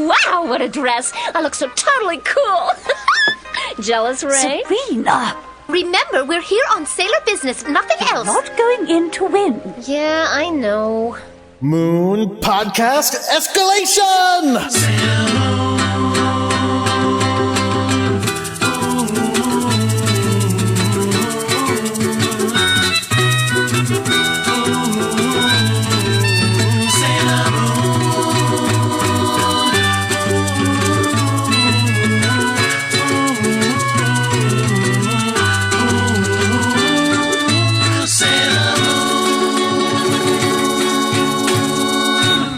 Wow, what a dress. I look so totally cool. Jealous, Ray? Sabrina! Remember, we're here on sailor business, nothing else. Not going in to win. Yeah, I know. Moon Podcast Escalation!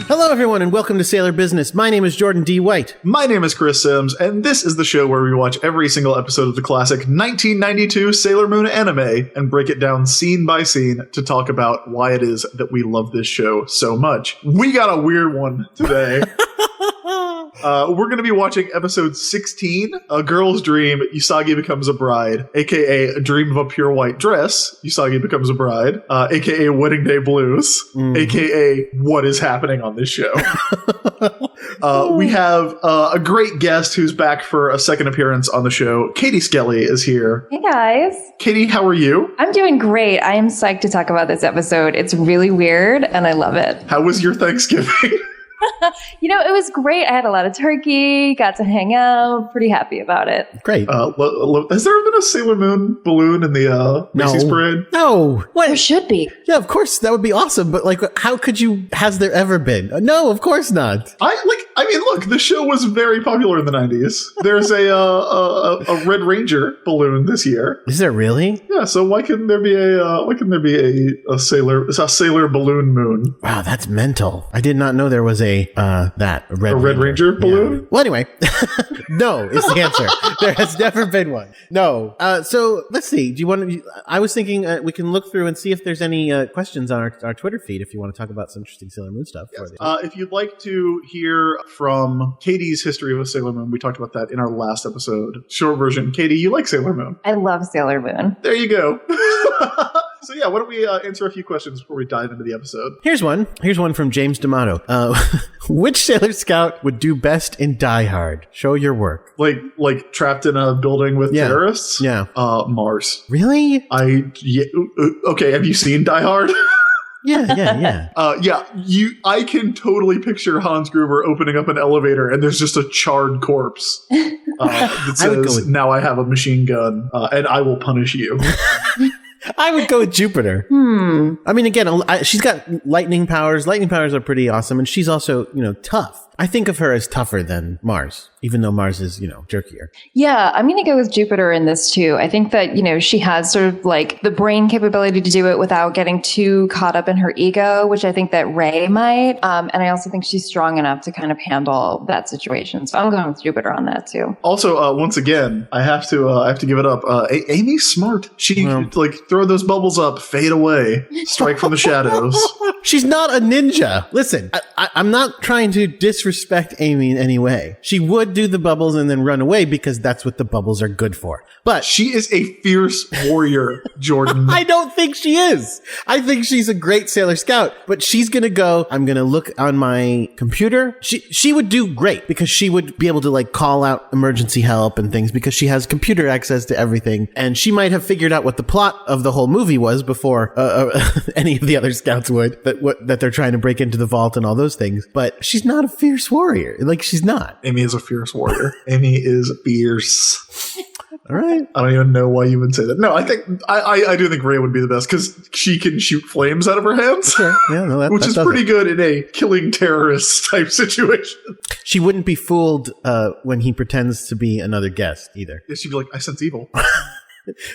Hello, everyone, and welcome to Sailor Business. My name is Jordan D. White. My name is Chris Sims, and this is the show where we watch every single episode of the classic 1992 Sailor Moon anime and break it down scene by scene to talk about why it is that we love this show so much. We got a weird one today. We're going to be watching episode 16, A Girl's Dream, Usagi Becomes a Bride, aka A Dream of a Pure White Dress, Usagi Becomes a Bride, aka Wedding Day Blues, aka What is Happening on this show. We have a great guest who's back for a second appearance on the show. Katie Skelly is here. Hey guys. Katie, how are you? I'm doing great. I am psyched to talk about this episode. It's really weird and I love it. How was your Thanksgiving? You know, it was great. I had a lot of turkey, got to hang out, pretty happy about it. Great. Has there been a Sailor Moon balloon in the Macy's parade? No. What? There should be. Yeah, of course, that would be awesome, but like, how could you, has there ever been? No, of course not. I mean, look, the show was very popular in the 90s. There's a Red Ranger balloon this year. Is there really? Yeah, so why couldn't there be a Sailor balloon moon? Wow, that's mental. I did not know there was a Red Ranger balloon? Yeah. Well, anyway, no is the answer. There has never been one. No. So let's see. Do you want to? I was thinking we can look through and see if there's any questions on our Twitter feed if you want to talk about some interesting Sailor Moon stuff. Yes. If you'd like to hear from Katie's history of Sailor Moon, we talked about that in our last episode. Short version. Katie, you like Sailor Moon? I love Sailor Moon. There you go. So yeah, why don't we answer a few questions before we dive into the episode? Here's one from James D'Amato. Which Sailor Scout would do best in Die Hard? Show your work. Like trapped in a building with terrorists? Yeah. Mars. Really? Okay, have you seen Die Hard? Yeah. I can totally picture Hans Gruber opening up an elevator and there's just a charred corpse that says, now I have a machine gun and I will punish you. I would go with Jupiter. I mean, again, she's got lightning powers. Lightning powers are pretty awesome. And she's also, tough. I think of her as tougher than Mars, even though Mars is, jerkier. Yeah, I'm going to go with Jupiter in this too. I think that, she has sort of like the brain capability to do it without getting too caught up in her ego, which I think that Ray might. And I also think she's strong enough to kind of handle that situation. So I'm going with Jupiter on that too. Also, once again, I have to give it up. Amy's smart. She throw those bubbles up, fade away, strike from the shadows. She's not a ninja. Listen, I'm not trying to disrespect Amy in any way. She would do the bubbles and then run away because that's what the bubbles are good for. But she is a fierce warrior, Jordan. I don't think she is. I think she's a great Sailor Scout, but she's going to go, I'm going to look on my computer. She would do great because she would be able to call out emergency help and things because she has computer access to everything. And she might have figured out what the plot of the whole movie was before any of the other scouts would, that they're trying to break into the vault and all those things. But she's not a fierce warrior. She's not. Amy is a fierce warrior. Amy is fierce. All right. I don't even know why you would say that. No, I think I do think Ray would be the best because she can shoot flames out of her hands. Sure. Yeah, no, which is pretty good in a killing terrorist type situation. She wouldn't be fooled when he pretends to be another guest either. Yeah, she'd be like, I sense evil.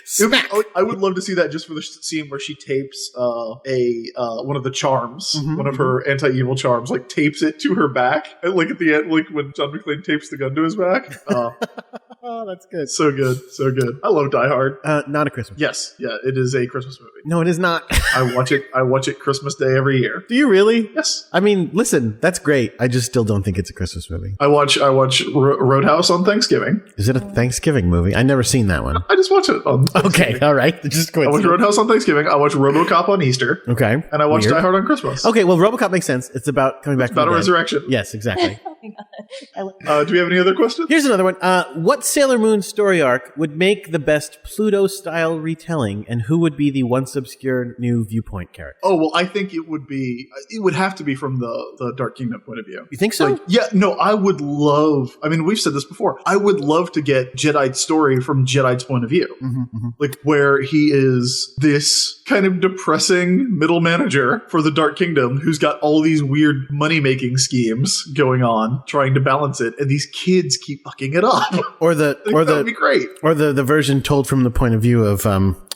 Smack. I would love to see that just for the scene where she tapes one of the charms, one of her anti-evil charms, tapes it to her back, and at the end, when John McClane tapes the gun to his back. Oh, that's good. So good. So good. I love Die Hard. Not a Christmas. Yes. Yeah, it is a Christmas movie. No, it is not. I watch it Christmas Day every year. Do you really? Yes. I mean, listen, that's great. I just still don't think it's a Christmas movie. I watch Roadhouse on Thanksgiving. Is it a Thanksgiving movie? I never seen that one. I just watch it on Thanksgiving. Okay, all right. Just go ahead. I watch Roadhouse on Thanksgiving. I watch RoboCop on Easter. Okay. And I watch Die Hard on Christmas. Okay, well, RoboCop makes sense. It's about coming back from the dead. Resurrection. Yes, exactly. Do we have any other questions? Here's another one. What Sailor Moon story arc would make the best Pluto-style retelling, and who would be the once obscure new viewpoint character? Oh, well, I think it would have to be from the Dark Kingdom point of view. You think so? I would love, we've said this before, I would love to get Jedi's story from Jedi's point of view. Like, where he is this kind of depressing middle manager for the Dark Kingdom who's got all these weird money-making schemes going on, trying to balance it, and these kids keep fucking it up. That would be great. Or the version told from the point of view of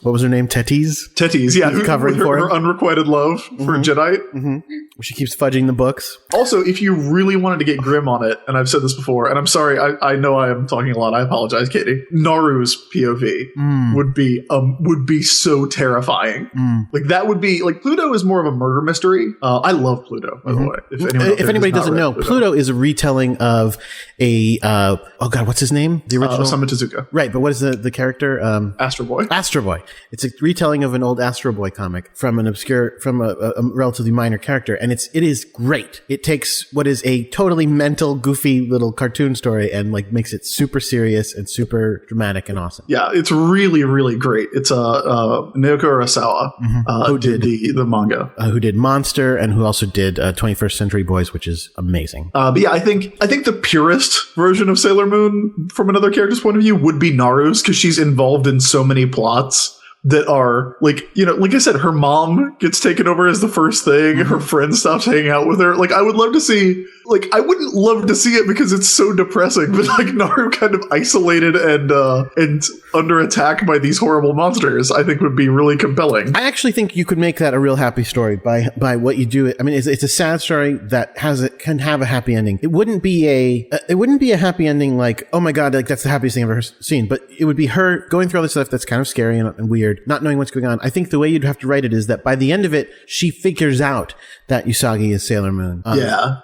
what was her name? Tetis, yeah, who's covering for her unrequited love for Jedi. She keeps fudging the books. Also, if you really wanted to get grim on it, and I've said this before, and I'm sorry, I know I am talking a lot. I apologize, Katie. Naru's POV would be so terrifying. Like, that would be like, Pluto is more of a murder mystery. I love Pluto, by the way. If anybody doesn't know, Pluto is a retelling of a what's his name? The original Osamu Tezuka. Right, but what is the character? Astro Boy. Astro Boy. It's a retelling of an old Astro Boy comic from a relatively minor character, and it is great. It takes what is a totally mental, goofy little cartoon story and like makes it super serious and super dramatic and awesome. Yeah, it's really, really great. It's Naoko Urasawa who did the manga, who did Monster, and who also did 21st Century Boys, which is amazing. But yeah, I think the purest version of Sailor Moon from another character's point of view would be Naru's, because she's involved in so many plots that are like, like I said, her mom gets taken over as the first thing. Her friend stops hanging out with her. Like, I would love to see, like, I wouldn't love to see it because it's so depressing, but like Naru kind of isolated and under attack by these horrible monsters, I think would be really compelling. I actually think you could make that a real happy story by what you do. I mean, it's a sad story that can have a happy ending. It wouldn't be a happy ending like, oh my God, like that's the happiest thing I've ever seen, but it would be her going through all this stuff that's kind of scary and weird, not knowing what's going on. I think the way you'd have to write it is that by the end of it, she figures out that Usagi is Sailor Moon.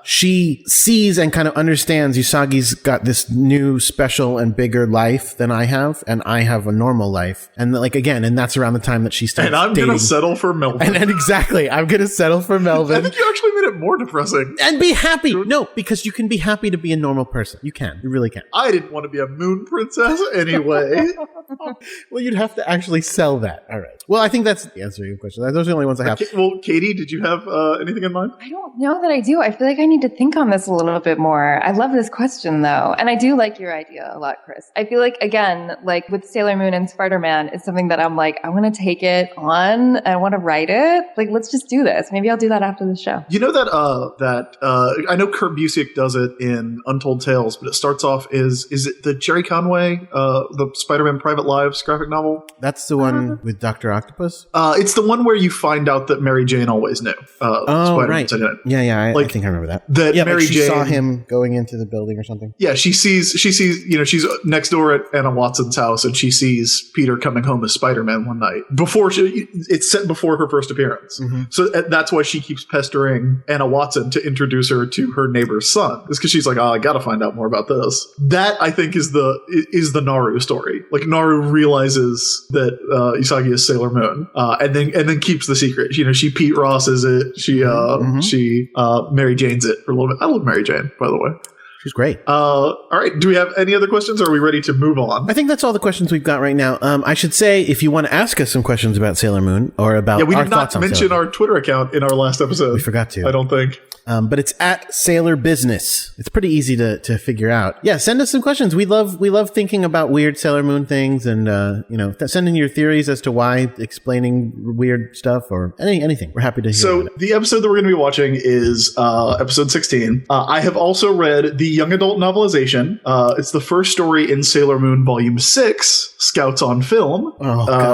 She sees and kind of understands Usagi's got this new, special, and bigger life than I have, and I have a normal life. And like, again, and that's around the time that she starts dating. And I'm going to settle for Melvin. And exactly, I'm going to settle for Melvin. I think you actually made it more depressing. And be happy. No, because you can be happy to be a normal person. You can. You really can. I didn't want to be a moon princess anyway. Well, you'd have to actually sell that. All right. Well, I think that's the answer to your question. Those are the only ones I have. Well, Katie, did you have anything in mind? I don't know that I do. I feel like I need to think on this a little bit more. I love this question, though. And I do like your idea a lot, Chris. I feel like, again, like with Sailor Moon and Spider-Man, it's something that I'm like, I want to take it on. I want to write it. Like, let's just do this. Maybe I'll do that after the show. You know that I know Kurt Busiek does it in Untold Tales, but it starts off is it the Jerry Conway, the Spider-Man Private Lives graphic novel? That's the one with Dr. Octopus? It's the one where you find out that Mary Jane always knew. Right. Yeah, I think I remember that. Mary she Jane saw him going into the building or something. Yeah, she sees, she's next door at Anna Watson's house, and she sees Peter coming home as Spider-Man one night. It's set before her first appearance. So that's why she keeps pestering Anna Watson to introduce her to her neighbor's son. It's because she's like, I gotta find out more about this. That, I think, is the Naru story. Like, Naru realizes that Usagi is Sailor Moon, and then keeps the secret. She Pete Rosses it. She Mary Jane's it for a little bit. I love Mary Jane, by the way. She's great. All right. Do we have any other questions, or are we ready to move on? I think that's all the questions we've got right now. I should say, if you want to ask us some questions about Sailor Moon or about we our did thoughts not on mention our Twitter account in our last episode. We forgot to. I don't think. But it's at Sailor Business. It's pretty easy to figure out. Yeah, send us some questions. We love thinking about weird Sailor Moon things, and send in your theories as to why, explaining weird stuff or anything. We're happy to hear. So the episode that we're going to be watching is episode 16. I have also read the young adult novelization. It's the first story in Sailor Moon Volume 6, Scouts on Film,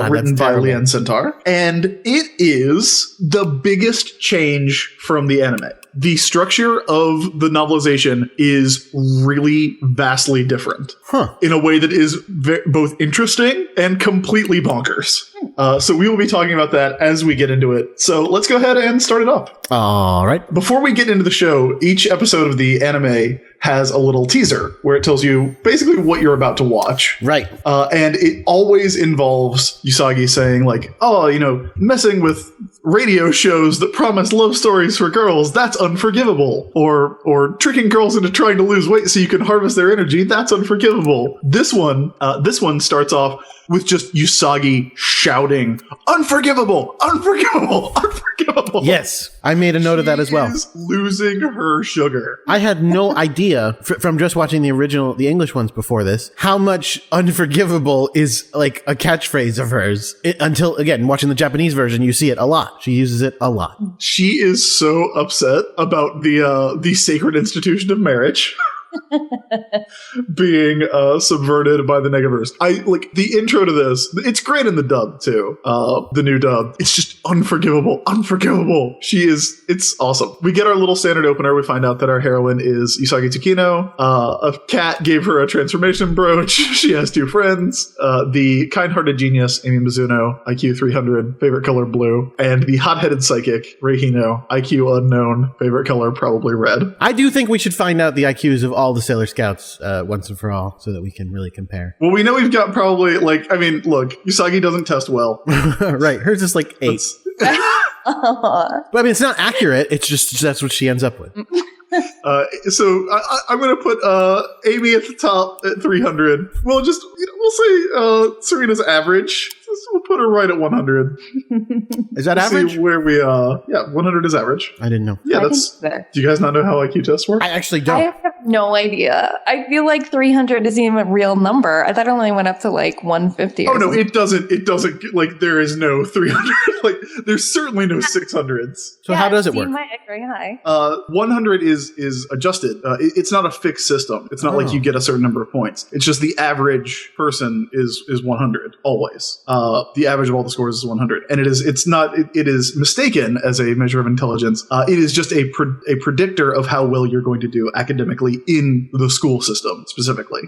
written by Leanne Centaur, and it is the biggest change from the anime. The structure of the novelization is really vastly different in a way that is both interesting and completely bonkers. So we will be talking about that as we get into it. So let's go ahead and start it up. All right. Before we get into the show, each episode of the anime has a little teaser where it tells you basically what you're about to watch. Right. And it always involves Usagi saying like, oh, messing with radio shows that promise love stories for girls, that's unforgivable. Or tricking girls into trying to lose weight so you can harvest their energy, that's unforgivable. This one starts off with just Usagi shouting, unforgivable, unforgivable, unforgivable. Yes, I made a note of that as well. She's losing her sugar. I had no idea from just watching the English ones before this, how much unforgivable is like a catchphrase of hers. Until, again, watching the Japanese version, you see it a lot. She uses it a lot. She is so upset about the sacred institution of marriage. being subverted by the Negaverse. I like the intro to this. It's great in the dub too. The new dub. It's just unforgivable. It's awesome. We get our little standard opener. We find out that our heroine is Usagi Tsukino. A cat gave her a transformation brooch. She has 2 friends. The kind-hearted genius, Amy Mizuno, IQ 300, favorite color blue. And the hot-headed psychic, Rei Hino, IQ unknown, favorite color probably red. I do think we should find out the IQs of all the Sailor Scouts once and for all so that we can really compare. Well, we know we've got probably look, Usagi doesn't test well. Right. Hers is like 8. But I mean, it's not accurate. It's just that's what she ends up with. So I'm going to put Amy at the top at 300. We'll say Serena's average. We'll put her right at 100. Is that average? See where we 100 is average. I didn't know. Yeah, that's. Do you guys not know how IQ tests work? I actually don't. I have no idea. I feel like 300 isn't even a real number. I thought it only went up to like 150. Oh no, it doesn't. Like there is no 300. Like there's certainly no 600s. So how does it work? My very high. 100 is adjusted. It's not a fixed system. It's not like you get a certain number of points. It's just the average person is 100 always. The average of all the scores is 100, and it is mistaken as a measure of intelligence. It is just a predictor of how well you're going to do academically in the school system specifically.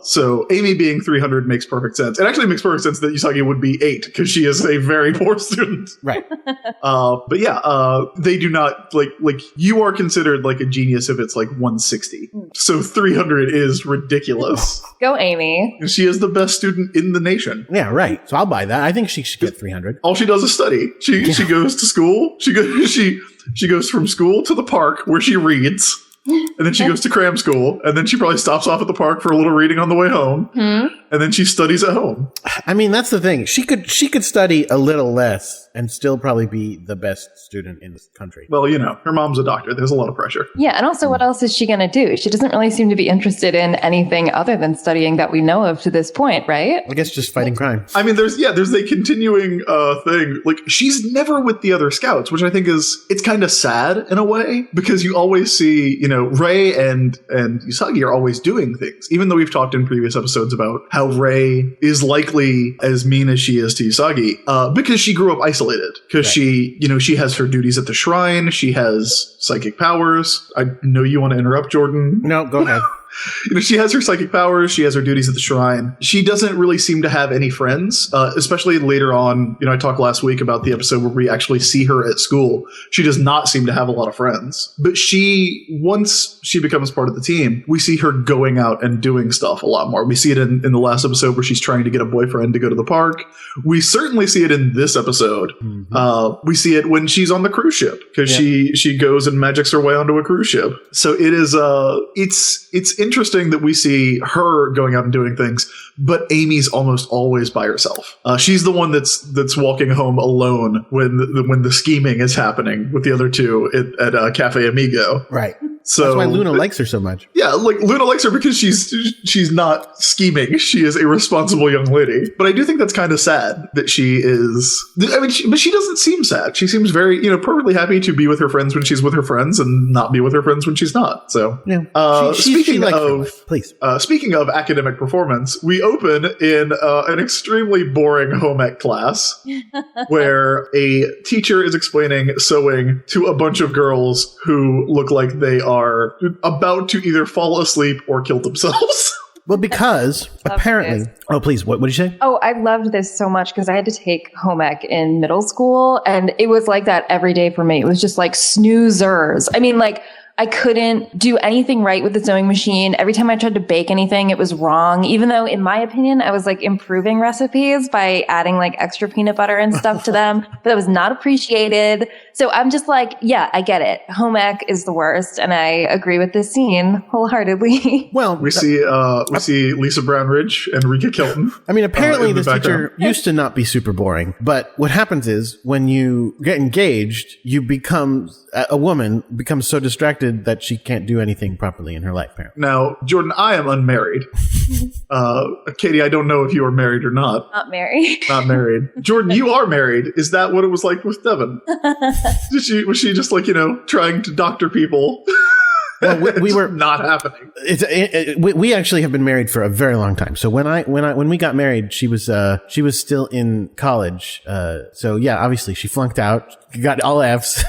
So Amy being 300 makes perfect sense. It actually makes perfect sense that Usagi would be 8 because she is a very poor student. Right. But yeah, they do not like you are considered like a genius if it's like 160. So 300 is ridiculous. Go Amy. And she is the best student in the nation. Yeah, right. So I'll buy that. I think she should get 300. All she does is study. She goes to school. She goes from school to the park where she reads. And then she goes to cram school, and then she probably stops off at the park for a little reading on the way home, and then she studies at home. I mean, that's the thing. She could study a little less and still probably be the best student in this country. Well, her mom's a doctor. There's a lot of pressure. Yeah, and also what else is she going to do? She doesn't really seem to be interested in anything other than studying that we know of to this point, right? I guess just fighting crime. I mean, there's a continuing thing. Like, she's never with the other scouts, which I think it's kind of sad in a way, because you always see, Rei and Usagi are always doing things, even though we've talked in previous episodes about how Rei is likely as mean as she is to Usagi, because she grew up isolated, because she has her duties at the shrine. She has psychic powers. I know you want to interrupt, Jordan. No, go ahead. She has her psychic powers. She has her duties at the shrine. She doesn't really seem to have any friends, especially later on. I talked last week about the episode where we actually see her at school. She does not seem to have a lot of friends. But once she becomes part of the team, we see her going out and doing stuff a lot more. We see it in the last episode where she's trying to get a boyfriend to go to the park. We certainly see it in this episode. Mm-hmm. We see it when she's on the cruise ship, because she goes and magics her way onto a cruise ship. So it is it's interesting that we see her going out and doing things, but Amy's almost always by herself. She's the one that's walking home alone when the scheming is happening with the other two at Cafe Amigo. Right. So that's why Luna likes her so much. Yeah, like Luna likes her because she's not scheming. She is a responsible young lady. But I do think that's kind of sad that she is. I mean, but she doesn't seem sad. She seems very, perfectly happy to be with her friends when she's with her friends and not be with her friends when she's not. So yeah. Speaking of academic performance, we open in an extremely boring home ec class where a teacher is explaining sewing to a bunch of girls who look like they are about to either fall asleep or kill themselves. Well, because apparently... Oh, please, what did you say? Oh, I loved this so much because I had to take home ec in middle school, and it was like that every day for me. It was just like snoozers. I mean, like, I couldn't do anything right with the sewing machine. Every time I tried to bake anything, it was wrong. Even though, in my opinion, I was like improving recipes by adding like extra peanut butter and stuff to them, but that was not appreciated. So I'm just like, yeah, I get it. Home ec is the worst, and I agree with this scene wholeheartedly. Well, we see Lisa Brownridge and Rika Kilton. I mean, apparently this teacher used to not be super boring, but what happens is when you get engaged, you become a woman becomes so distracted that she can't do anything properly in her life. Apparently. Now, Jordan, I am unmarried. Katie, I don't know if you are married or not. Not married. Not married. Jordan, you are married. Is that what it was like with Devin? Was she just like, trying to doctor people? Well, we were not happening. We actually have been married for a very long time. So when we got married, she was still in college. So yeah, obviously she flunked out, got all Fs.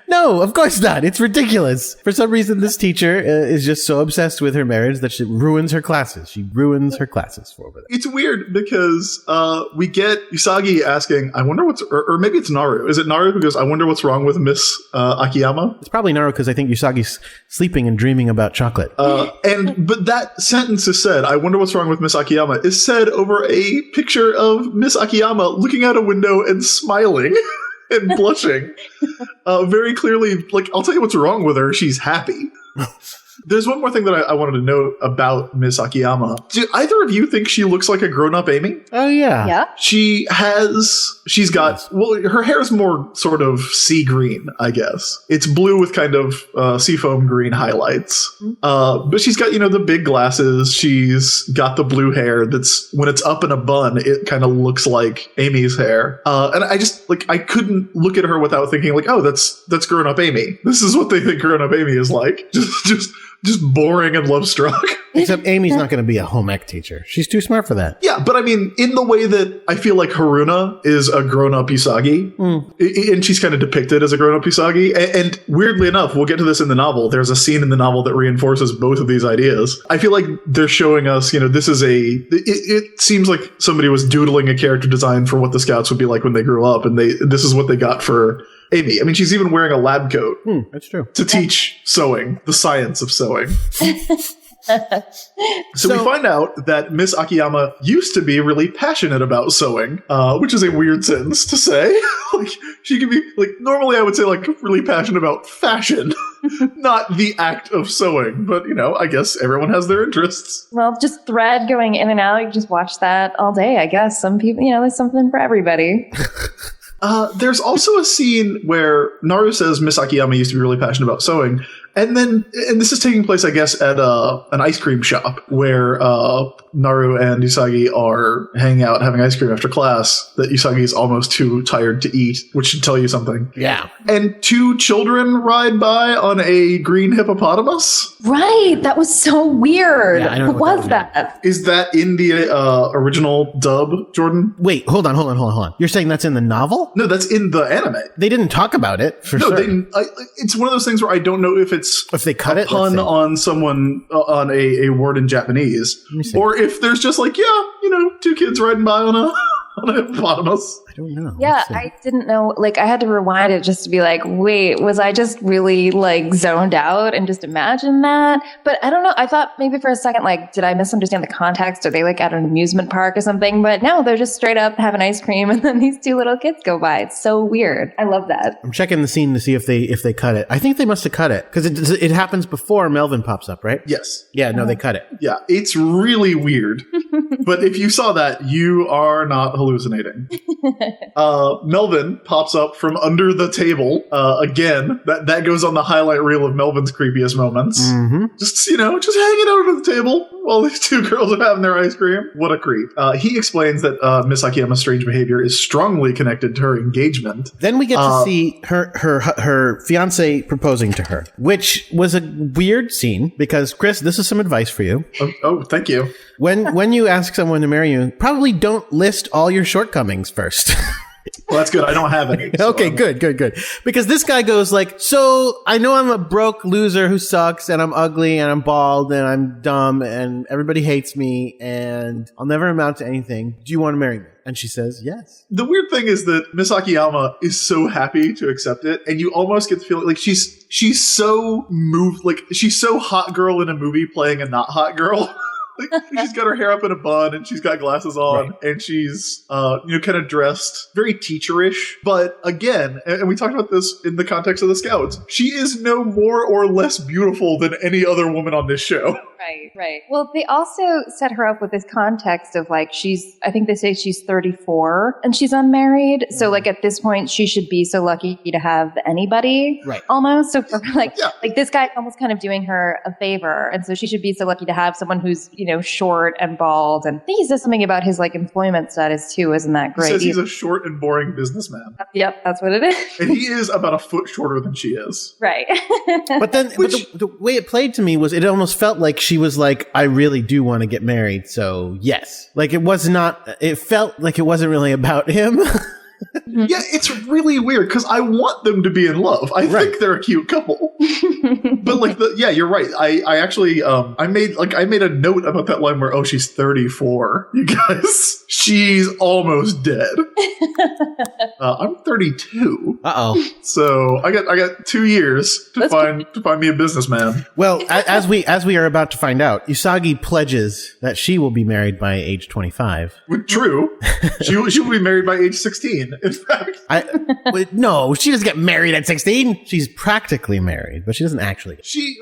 No, of course not. It's ridiculous. For some reason, this teacher is just so obsessed with her marriage that she ruins her classes. She ruins her classes for her. It's weird because we get Usagi asking, I wonder or maybe it's Naru. Is it Naru who goes, I wonder what's wrong with Miss Akiyama? It's probably Naru because I think Usagi's sleeping and dreaming about chocolate. But that sentence is said, I wonder what's wrong with Miss Akiyama, is said over a picture of Miss Akiyama looking out a window and smiling. And blushing. Very clearly, like, I'll tell you what's wrong with her. She's happy. There's one more thing that I wanted to note about Miss Akiyama. Do either of you think she looks like a grown-up Amy? Oh, yeah. Yeah. She's got, well, her hair is more sort of sea green, I guess. It's blue with kind of seafoam green highlights. But she's got, the big glasses. She's got the blue hair that's, when it's up in a bun, it kind of looks like Amy's hair. And I just, like, I couldn't look at her without thinking, like, oh, that's grown-up Amy. This is what they think grown-up Amy is like. Just boring and love-struck. Except Amy's not going to be a home ec teacher. She's too smart for that. Yeah, but I mean, in the way that I feel like Haruna is a grown-up Usagi, and she's kind of depicted as a grown-up Usagi, and weirdly enough, we'll get to this in the novel, there's a scene in the novel that reinforces both of these ideas. I feel like they're showing us, this is it seems like somebody was doodling a character design for what the Scouts would be like when they grew up, and this is what they got for Amy. I mean, she's even wearing a lab coat. That's true. To teach sewing, the science of sewing. So we find out that Miss Akiyama used to be really passionate about sewing, which is a weird sentence to say. Like, she could be, like, normally I would say, like, really passionate about fashion, not the act of sewing. But, I guess everyone has their interests. Well, just thread going in and out. You can just watch that all day, I guess. Some people, there's something for everybody. There's also a scene where Naru says Miss Akiyama used to be really passionate about sewing. And this is taking place, I guess, at an ice cream shop where Naru and Usagi are hanging out having ice cream after class that Usagi is almost too tired to eat, which should tell you something. Yeah. And two children ride by on a green hippopotamus. Right. That was so weird. Yeah, I don't know what what was that that? Is that in the original dub, Jordan? Wait, hold on. You're saying that's in the novel? No, that's in the anime. They didn't talk about it, for No, sure. it's one of those things where I don't know if they cut a it, pun on someone on a word in Japanese, or if there's just like, two kids riding by on a hippopotamus. I don't know. Yeah, I didn't know. Like, I had to rewind it just to be like, wait, was I just really like zoned out and just imagine that? But I don't know. I thought maybe for a second, like, did I misunderstand the context? Are they like at an amusement park or something? But no, they're just straight up having ice cream, and then these two little kids go by. It's so weird. I love that. I'm checking the scene to see if they cut it. I think they must have cut it because it happens before Melvin pops up, right? Yes. Yeah. No, they cut it. Yeah, it's really weird. But if you saw that, you are not hallucinating. Melvin pops up from under the table. Again, that goes on the highlight reel of Melvin's creepiest moments. Mm-hmm. Just hanging out under the table while these two girls are having their ice cream. What a creep. He explains that Miss Akiyama's strange behavior is strongly connected to her engagement. Then we get to see her fiance proposing to her, which was a weird scene because, Chris, this is some advice for you. Oh, thank you. When you ask someone to marry you, probably don't list all your shortcomings first. Well, that's good. I don't have any. So Okay, good. Because this guy goes like, so I know I'm a broke loser who sucks and I'm ugly and I'm bald and I'm dumb and everybody hates me and I'll never amount to anything. Do you want to marry me? And she says, yes. The weird thing is that Miss Akiyama is so happy to accept it, and you almost get the feeling like she's so moved, like she's so hot girl in a movie playing a not hot girl. Like, she's got her hair up in a bun and she's got glasses on, and she's kind of dressed very teacherish. But again, and we talked about this in the context of the Scouts, she is no more or less beautiful than any other woman on this show. Right. Well, they also set her up with this context of like, I think they say she's 34 and she's unmarried. So like at this point, she should be so lucky to have anybody. Right. Almost. So for like this guy almost kind of doing her a favor. And so she should be so lucky to have someone who's, short and bald. And I think he says something about his like employment status too. Isn't that great? He says he's a short and boring businessman. Yep. That's what it is. And he is about a foot shorter than she is. Right. But then but the way it played to me was it almost felt like she was like, I really do want to get married. So yes, like it felt like it wasn't really about him. Yeah, it's really weird because I want them to be in love. I think they're a cute couple. But like, you're right. I actually, I made a note about that line where, she's 34. You guys, she's almost dead. I'm 32. Uh-oh. So I got 2 years to find me a businessman. Well, as we are about to find out, Usagi pledges that she will be married by age 25. True. She will be married by age 16. In fact, no, she doesn't get married at 16. She's practically married, but she doesn't actually. She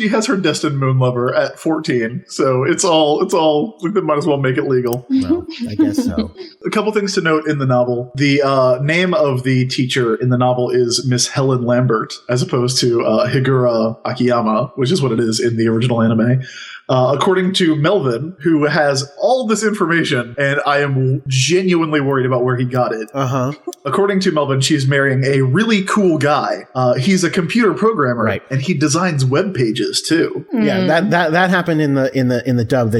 has her destined moon lover at 14, so it's all they might as well make it legal. Well, I guess so. A couple things to note in the novel: the name of the teacher in the novel is Miss Helen Lambert, as opposed to Higura Akiyama, which is what it is in the original anime. According to Melvin, who has all this information, and I am genuinely worried about where he got it. According to Melvin, she's marrying a really cool guy. He's a computer programmer, and he designs web pages too. Yeah, that happened in the dub.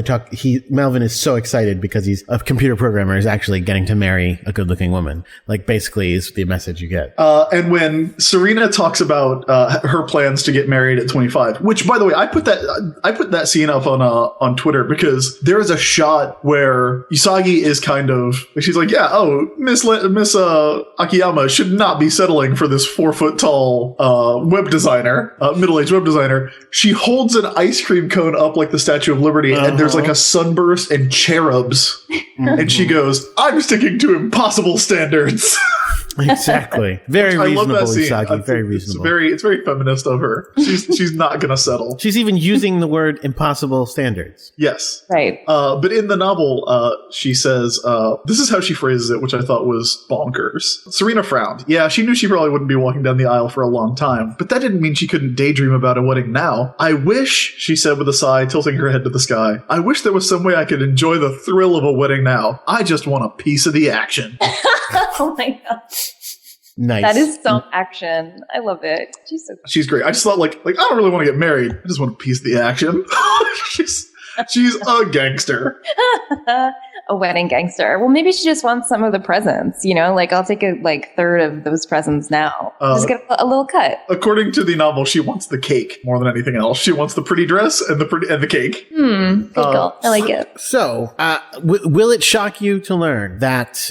Melvin is so excited because he's a computer programmer, is actually getting to marry a good-looking woman. Like, basically, is the message you get. And when Serena talks about her plans to get married at 25, which, by the way, I put that scene up on Twitter because there is a shot where Usagi is kind of, she's like, Miss Akiyama should not be settling for this 4-foot tall web designer, middle-aged web designer. She holds an ice cream cone up like the Statue of Liberty, and there's like a sunburst and cherubs, and she goes, "I'm sticking to impossible standards." Exactly. Very reasonable, Usagi. Very reasonable. It's very feminist of her. She's not going to settle. She's even using the word impossible standards. Yes. Right. But in the novel, she says, this is how she phrases it, which I thought was bonkers. Serena frowned. Yeah, she knew she probably wouldn't be walking down the aisle for a long time, but that didn't mean she couldn't daydream about a wedding now. I wish, she said with a sigh, tilting her head to the sky, I wish there was some way I could enjoy the thrill of a wedding now. I just want a piece of the action. Oh my God. Nice. That is some action. I love it. She's great. I just thought like I don't really want to get married. I just want a piece of the action. She's a gangster. A wedding gangster. Well, maybe she just wants some of the presents, like I'll take a third of those presents now. Just get a little cut. According to the novel, she wants the cake more than anything else. She wants the pretty dress and the cake. Good girl. I like it. So, will it shock you to learn that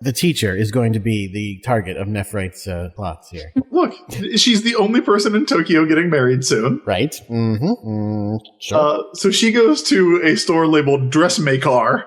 the teacher is going to be the target of Nephrite's plots here? Look, she's the only person in Tokyo getting married soon. Right. Sure. So she goes to a store labeled Dressmaker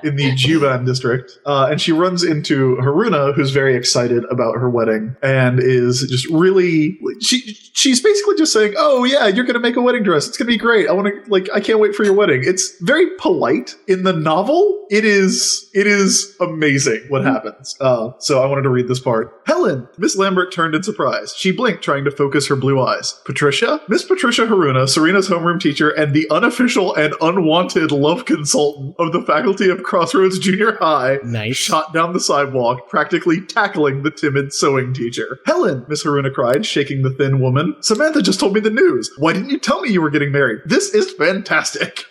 in the Juban district, and she runs into Haruna, who's very excited about her wedding and is just really she's basically just saying, "Oh yeah, you're gonna make a wedding dress. It's gonna be great. I can't wait for your wedding." It's very polite. In the novel, it is amazing what happens. So I wanted to read this part. Helen, Miss Lambert turned in surprise. She blinked, trying to focus her blue eyes. Patricia? Miss Patricia Haruna, Serena's homeroom teacher and the unofficial and unwanted love consultant of the faculty of Crossroads Junior High, Nice. shot down the sidewalk, practically tackling the timid sewing teacher. Helen, Miss Haruna cried, shaking the thin woman. Samantha just told me the news. Why didn't you tell me you were getting married? This is fantastic.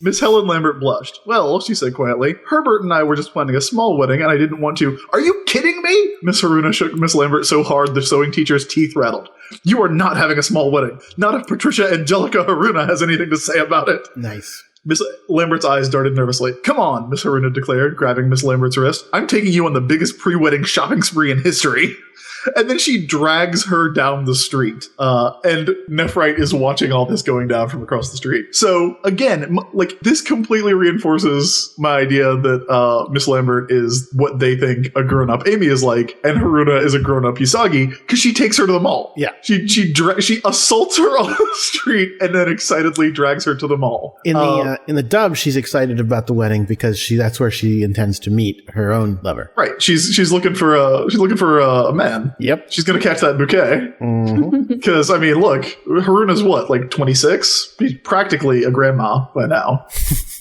Miss Helen Lambert blushed. Well, she said quietly, Herbert and I were just planning a small wedding and I didn't want to. Are you kidding me? Miss Haruna shook Miss Lambert so hard the sewing teacher's teeth rattled. You are not having a small wedding. Not if Patricia Angelica Haruna has anything to say about it. Nice. Miss Lambert's eyes darted nervously. Come on, Miss Haruna declared, grabbing Miss Lambert's wrist. I'm taking you on the biggest pre-wedding shopping spree in history. And then she drags her down the street. And Nephrite is watching all this going down from across the street. So, again, this completely reinforces my idea that Miss Lambert is what they think a grown-up Amy is like, and Haruna is a grown-up Usagi, because she takes her to the mall. Yeah. She assaults her on the street and then excitedly drags her to the mall. In the dub, she's excited about the wedding because that's where she intends to meet her own lover. Right. She's looking for a man. Yep. She's going to catch that bouquet. Because, I mean, look, Haruna's what, like 26? She's practically a grandma by now.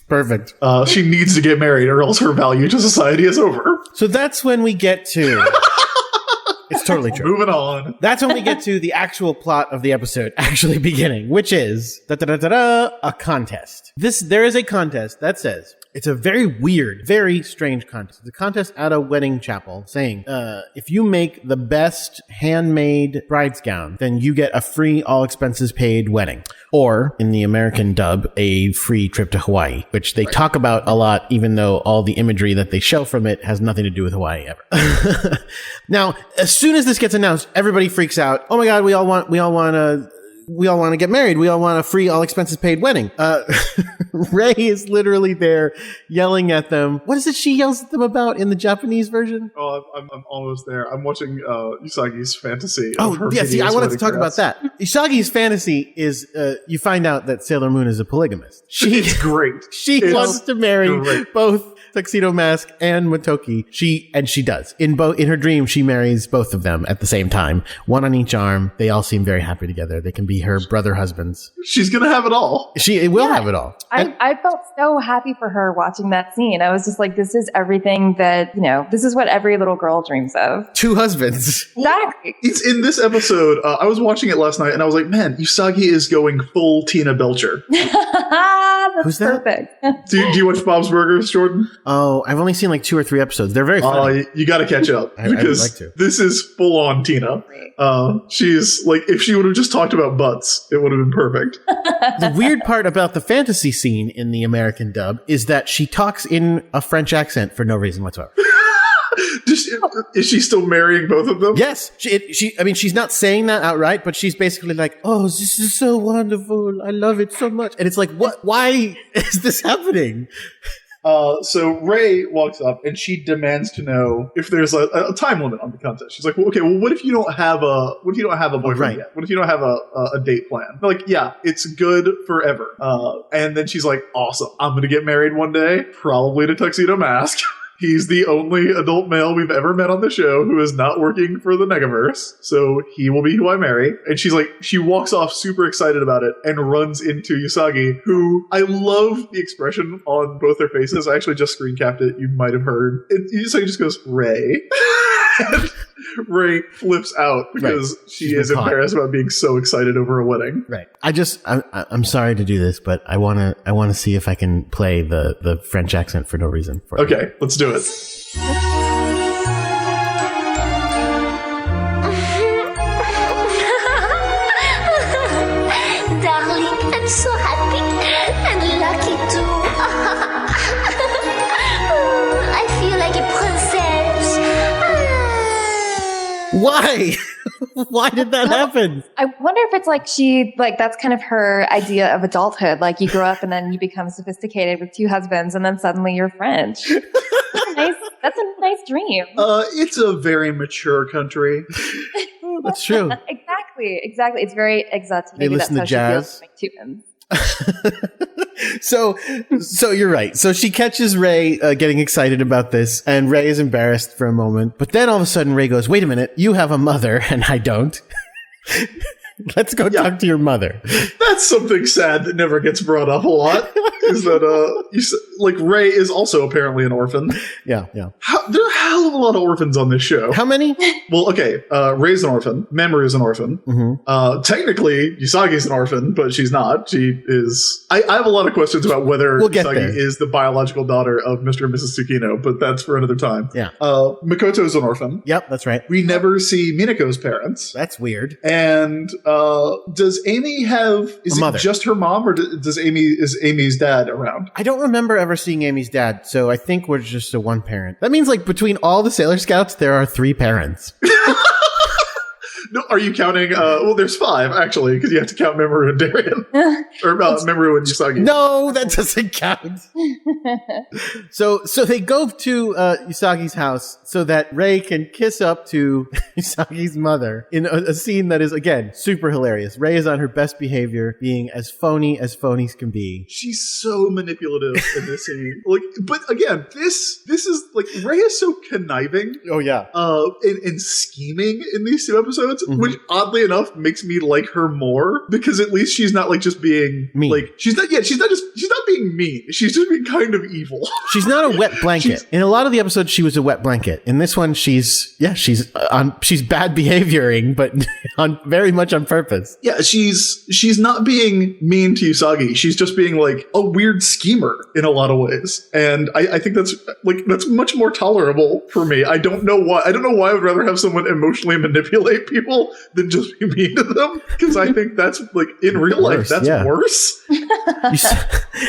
Perfect. She needs to get married or else her value to society is over. So that's when we get to... It's totally true. Moving on. That's when we get to the actual plot of the episode actually beginning, which is a contest. There is a contest that says, it's a very weird, very strange contest. It's a contest at a wedding chapel saying, if you make the best handmade bride's gown, then you get a free, all expenses paid wedding. Or, in the American dub, a free trip to Hawaii, which they talk about a lot, even though all the imagery that they show from it has nothing to do with Hawaii ever. Now, as soon as this gets announced, everybody freaks out. Oh my God, we all want to get married. We all want a free, all expenses paid wedding. Ray is literally there yelling at them. What is it she yells at them about in the Japanese version? Oh, I'm almost there. I'm watching Usagi's fantasy. Oh, yeah. See, I wanted to talk about that. Usagi's fantasy is you find out that Sailor Moon is a polygamist. It's great. She wants to marry both Tuxedo Mask and Motoki. She does. In her dream, she marries both of them at the same time. One on each arm. They all seem very happy together. They can be her brother husbands. She's gonna have it all. She will have it all. I felt so happy for her watching that scene. I was just like, this is everything that, this is what every little girl dreams of. 2 husbands. Exactly. It's in this episode. I was watching it last night and I was like, man, Usagi is going full Tina Belcher. That's Who's that? perfect. Do you watch Bob's Burgers, Jordan? Oh, I've only seen like 2 or 3 episodes. They're very funny. You got to catch up I would because like to. This is full on Tina. She's like, if she would have just talked about butts, it would have been perfect. The weird part about the fantasy scene in the American dub is that she talks in a French accent for no reason whatsoever. Is she still marrying both of them? Yes. She's not saying that outright, but she's basically like, oh, this is so wonderful. I love it so much. And it's like, what? Why is this happening? So Ray walks up and she demands to know if there's a time limit on the contest. She's like, well, okay, well, what if you don't have a boyfriend yet? What if you don't have a date plan? They're like, yeah, it's good forever. And then she's like, awesome. I'm going to get married one day, probably to Tuxedo Mask. He's the only adult male we've ever met on the show who is not working for the Negaverse. So he will be who I marry. And she's like, she walks off super excited about it and runs into Usagi, who I love the expression on both their faces. I actually just screen capped it. You might have heard. Usagi just goes, Ray. And Ray flips out because she is embarrassed about being so excited over a wedding. Right. I'm sorry to do this, but I want to see if I can play the French accent for no reason. Okay, let's do it. Darling, I'm so happy and lucky too. I feel like a princess. Why? Why did that happen? I wonder if it's like that's kind of her idea of adulthood. Like you grow up and then you become sophisticated with 2 husbands and then suddenly you're French. That's a nice dream. It's a very mature country. That's true. Exactly. It's very exotic. They listen to jazz. So you're right. So she catches Ray getting excited about this, and Ray is embarrassed for a moment. But then all of a sudden, Ray goes, "Wait a minute, you have a mother, and I don't. Let's go talk to your mother." That's something sad that never gets brought up a lot. is that Ray is also apparently an orphan. Yeah. There are a hell of a lot of orphans on this show. How many? Well, okay, Ray's an orphan. Mamoru is an orphan. Mm-hmm. Technically, Usagi's an orphan, but she's not. She is. I have a lot of questions about whether Usagi is the biological daughter of Mr. and Mrs. Tsukino, but that's for another time. Yeah. Makoto's an orphan. Yep, that's right. We never see Minako's parents. That's weird. And does Amy have a mother? It just her mom, or is Amy's dad around? I don't remember ever seeing Amy's dad, so I think we're just a one parent. That means like between all the Sailor Scouts, there are 3 parents. No, are you counting? Well, there's 5 actually, because you have to count Mamoru and Darien, or Mamoru and Usagi. No, that doesn't count. So they go to Usagi's house so that Ray can kiss up to Usagi's mother in a scene that is again super hilarious. Ray is on her best behavior, being as phonies can be. She's so manipulative in this scene. But again, this is Ray is so conniving. Oh yeah. And scheming in these 2 episodes. Which oddly enough makes me like her more, because at least she's not just being mean. She's not being mean. She's just being kind of evil. She's not a wet blanket. In a lot of the episodes she was a wet blanket. In this one she's bad behavioring, but very much on purpose. Yeah, she's not being mean to Usagi. She's just being like a weird schemer in a lot of ways. And I think that's much more tolerable for me. I don't know why I would rather have someone emotionally manipulate people than just be mean to them, because I think that's in real life that's worse.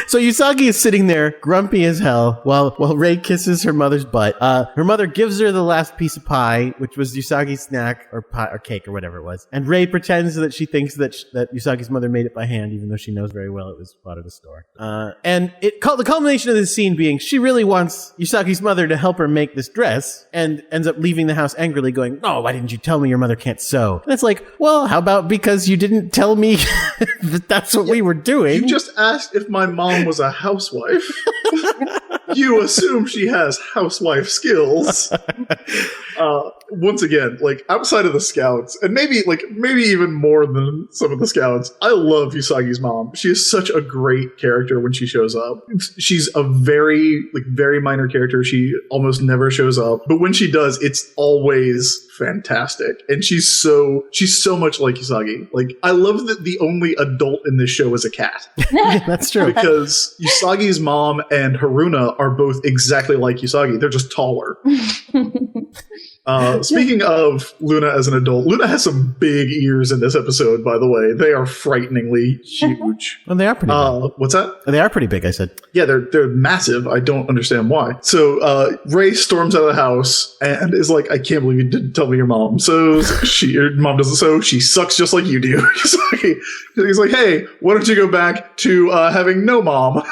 So Usagi is sitting there grumpy as hell while Ray kisses her mother's butt. Her mother gives her the last piece of pie, which was Usagi's snack or pie or cake or whatever it was, and Ray pretends that she thinks that Usagi's mother made it by hand, even though she knows very well it was bought at a store. And the culmination of this scene being she really wants Usagi's mother to help her make this dress, and ends up leaving the house angrily going, "Oh, why didn't you tell me your mother can't sew?" And it's like, well, how about because you didn't tell me that that's what we were doing? You just asked if my mom was a housewife. You assume she has housewife skills. Once again, outside of the Scouts, and maybe even more than some of the Scouts, I love Usagi's mom. She is such a great character when she shows up. She's a very minor character. She almost never shows up, but when she does, it's always fantastic. And she's so much like Usagi. I love that the only adult in this show is a cat. Yeah, that's true. Because Usagi's mom and Haruna are both exactly like Usagi. They're just taller. Speaking of Luna as an adult, Luna has some big ears in this episode, by the way. They are frighteningly huge. Well, they are pretty big. What's that? They are pretty big, I said. Yeah, they're massive. I don't understand why. So Ray storms out of the house and is like, I can't believe you didn't tell me your mom. So your mom doesn't sew. She sucks just like you do. He's like, hey, why don't you go back to having no mom?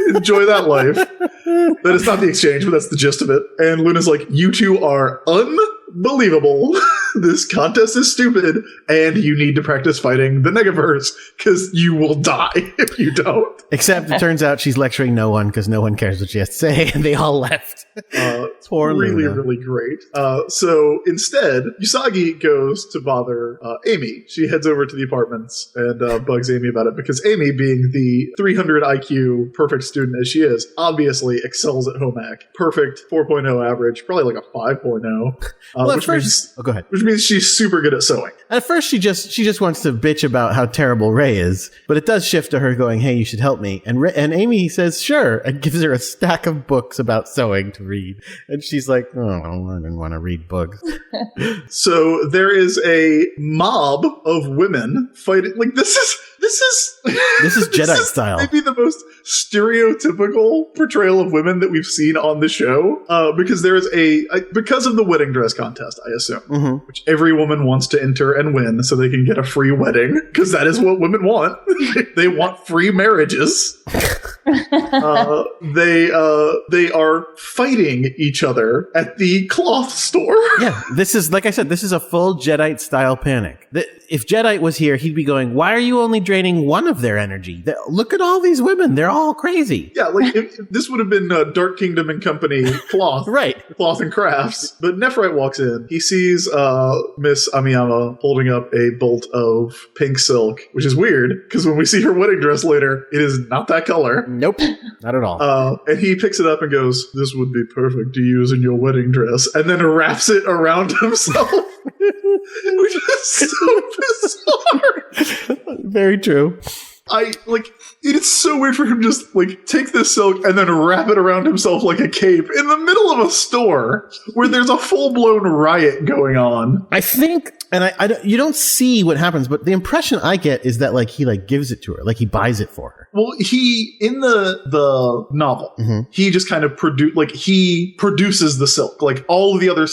Enjoy that life. That is not the exchange, but that's the gist of it. And Luna's like, you two are unbelievable. This contest is stupid, and you need to practice fighting the Negaverse, because you will die if you don't. Except it turns out she's lecturing no one, because no one cares what she has to say, and they all left. Poor really, Luna. really great. So instead, Usagi goes to bother Amy. She heads over to the apartments and bugs Amy about it, because Amy, being the 300 IQ perfect student as she is, obviously excels at home ec. Perfect 4.0 average, probably like a 5.0. Well, at first, go ahead. Which means she's super good at sewing. At first, she just wants to bitch about how terrible Ray is, but it does shift to her going, "Hey, you should help me." And Amy says, "Sure," and gives her a stack of books about sewing to read. And she's like, "Oh, I didn't want to read books." So there is a mob of women fighting. This is Jedi style. Maybe the most stereotypical portrayal of women that we've seen on the show, because there is because of the wedding dress contest, I assume, which every woman wants to enter and win so they can get a free wedding, because that is what women want. They want free marriages. They are fighting each other at the cloth store. Yeah, this is, like I said, this is a full Jedi style panic. If Jedi was here, he'd be going, "Why are you only draping draining one of their energy. Look at all these women. They're all crazy. Yeah, like if this would have been Dark Kingdom and Company cloth. Right. Cloth and crafts. But Nephrite walks in. He sees Miss Amiyama holding up a bolt of pink silk, which is weird because when we see her wedding dress later, it is not that color. Nope. Not at all. And he picks it up and goes, "This would be perfect to use in your wedding dress," and then wraps it around himself. Which is so bizarre. Very true. It is so weird for him to just take this silk and then wrap it around himself like a cape in the middle of a store where there's a full-blown riot going on. I think, and you don't see what happens, but the impression I get is that he gives it to her, he buys it for her. Well, he, in the novel, he just kind of he produces the silk. All of the other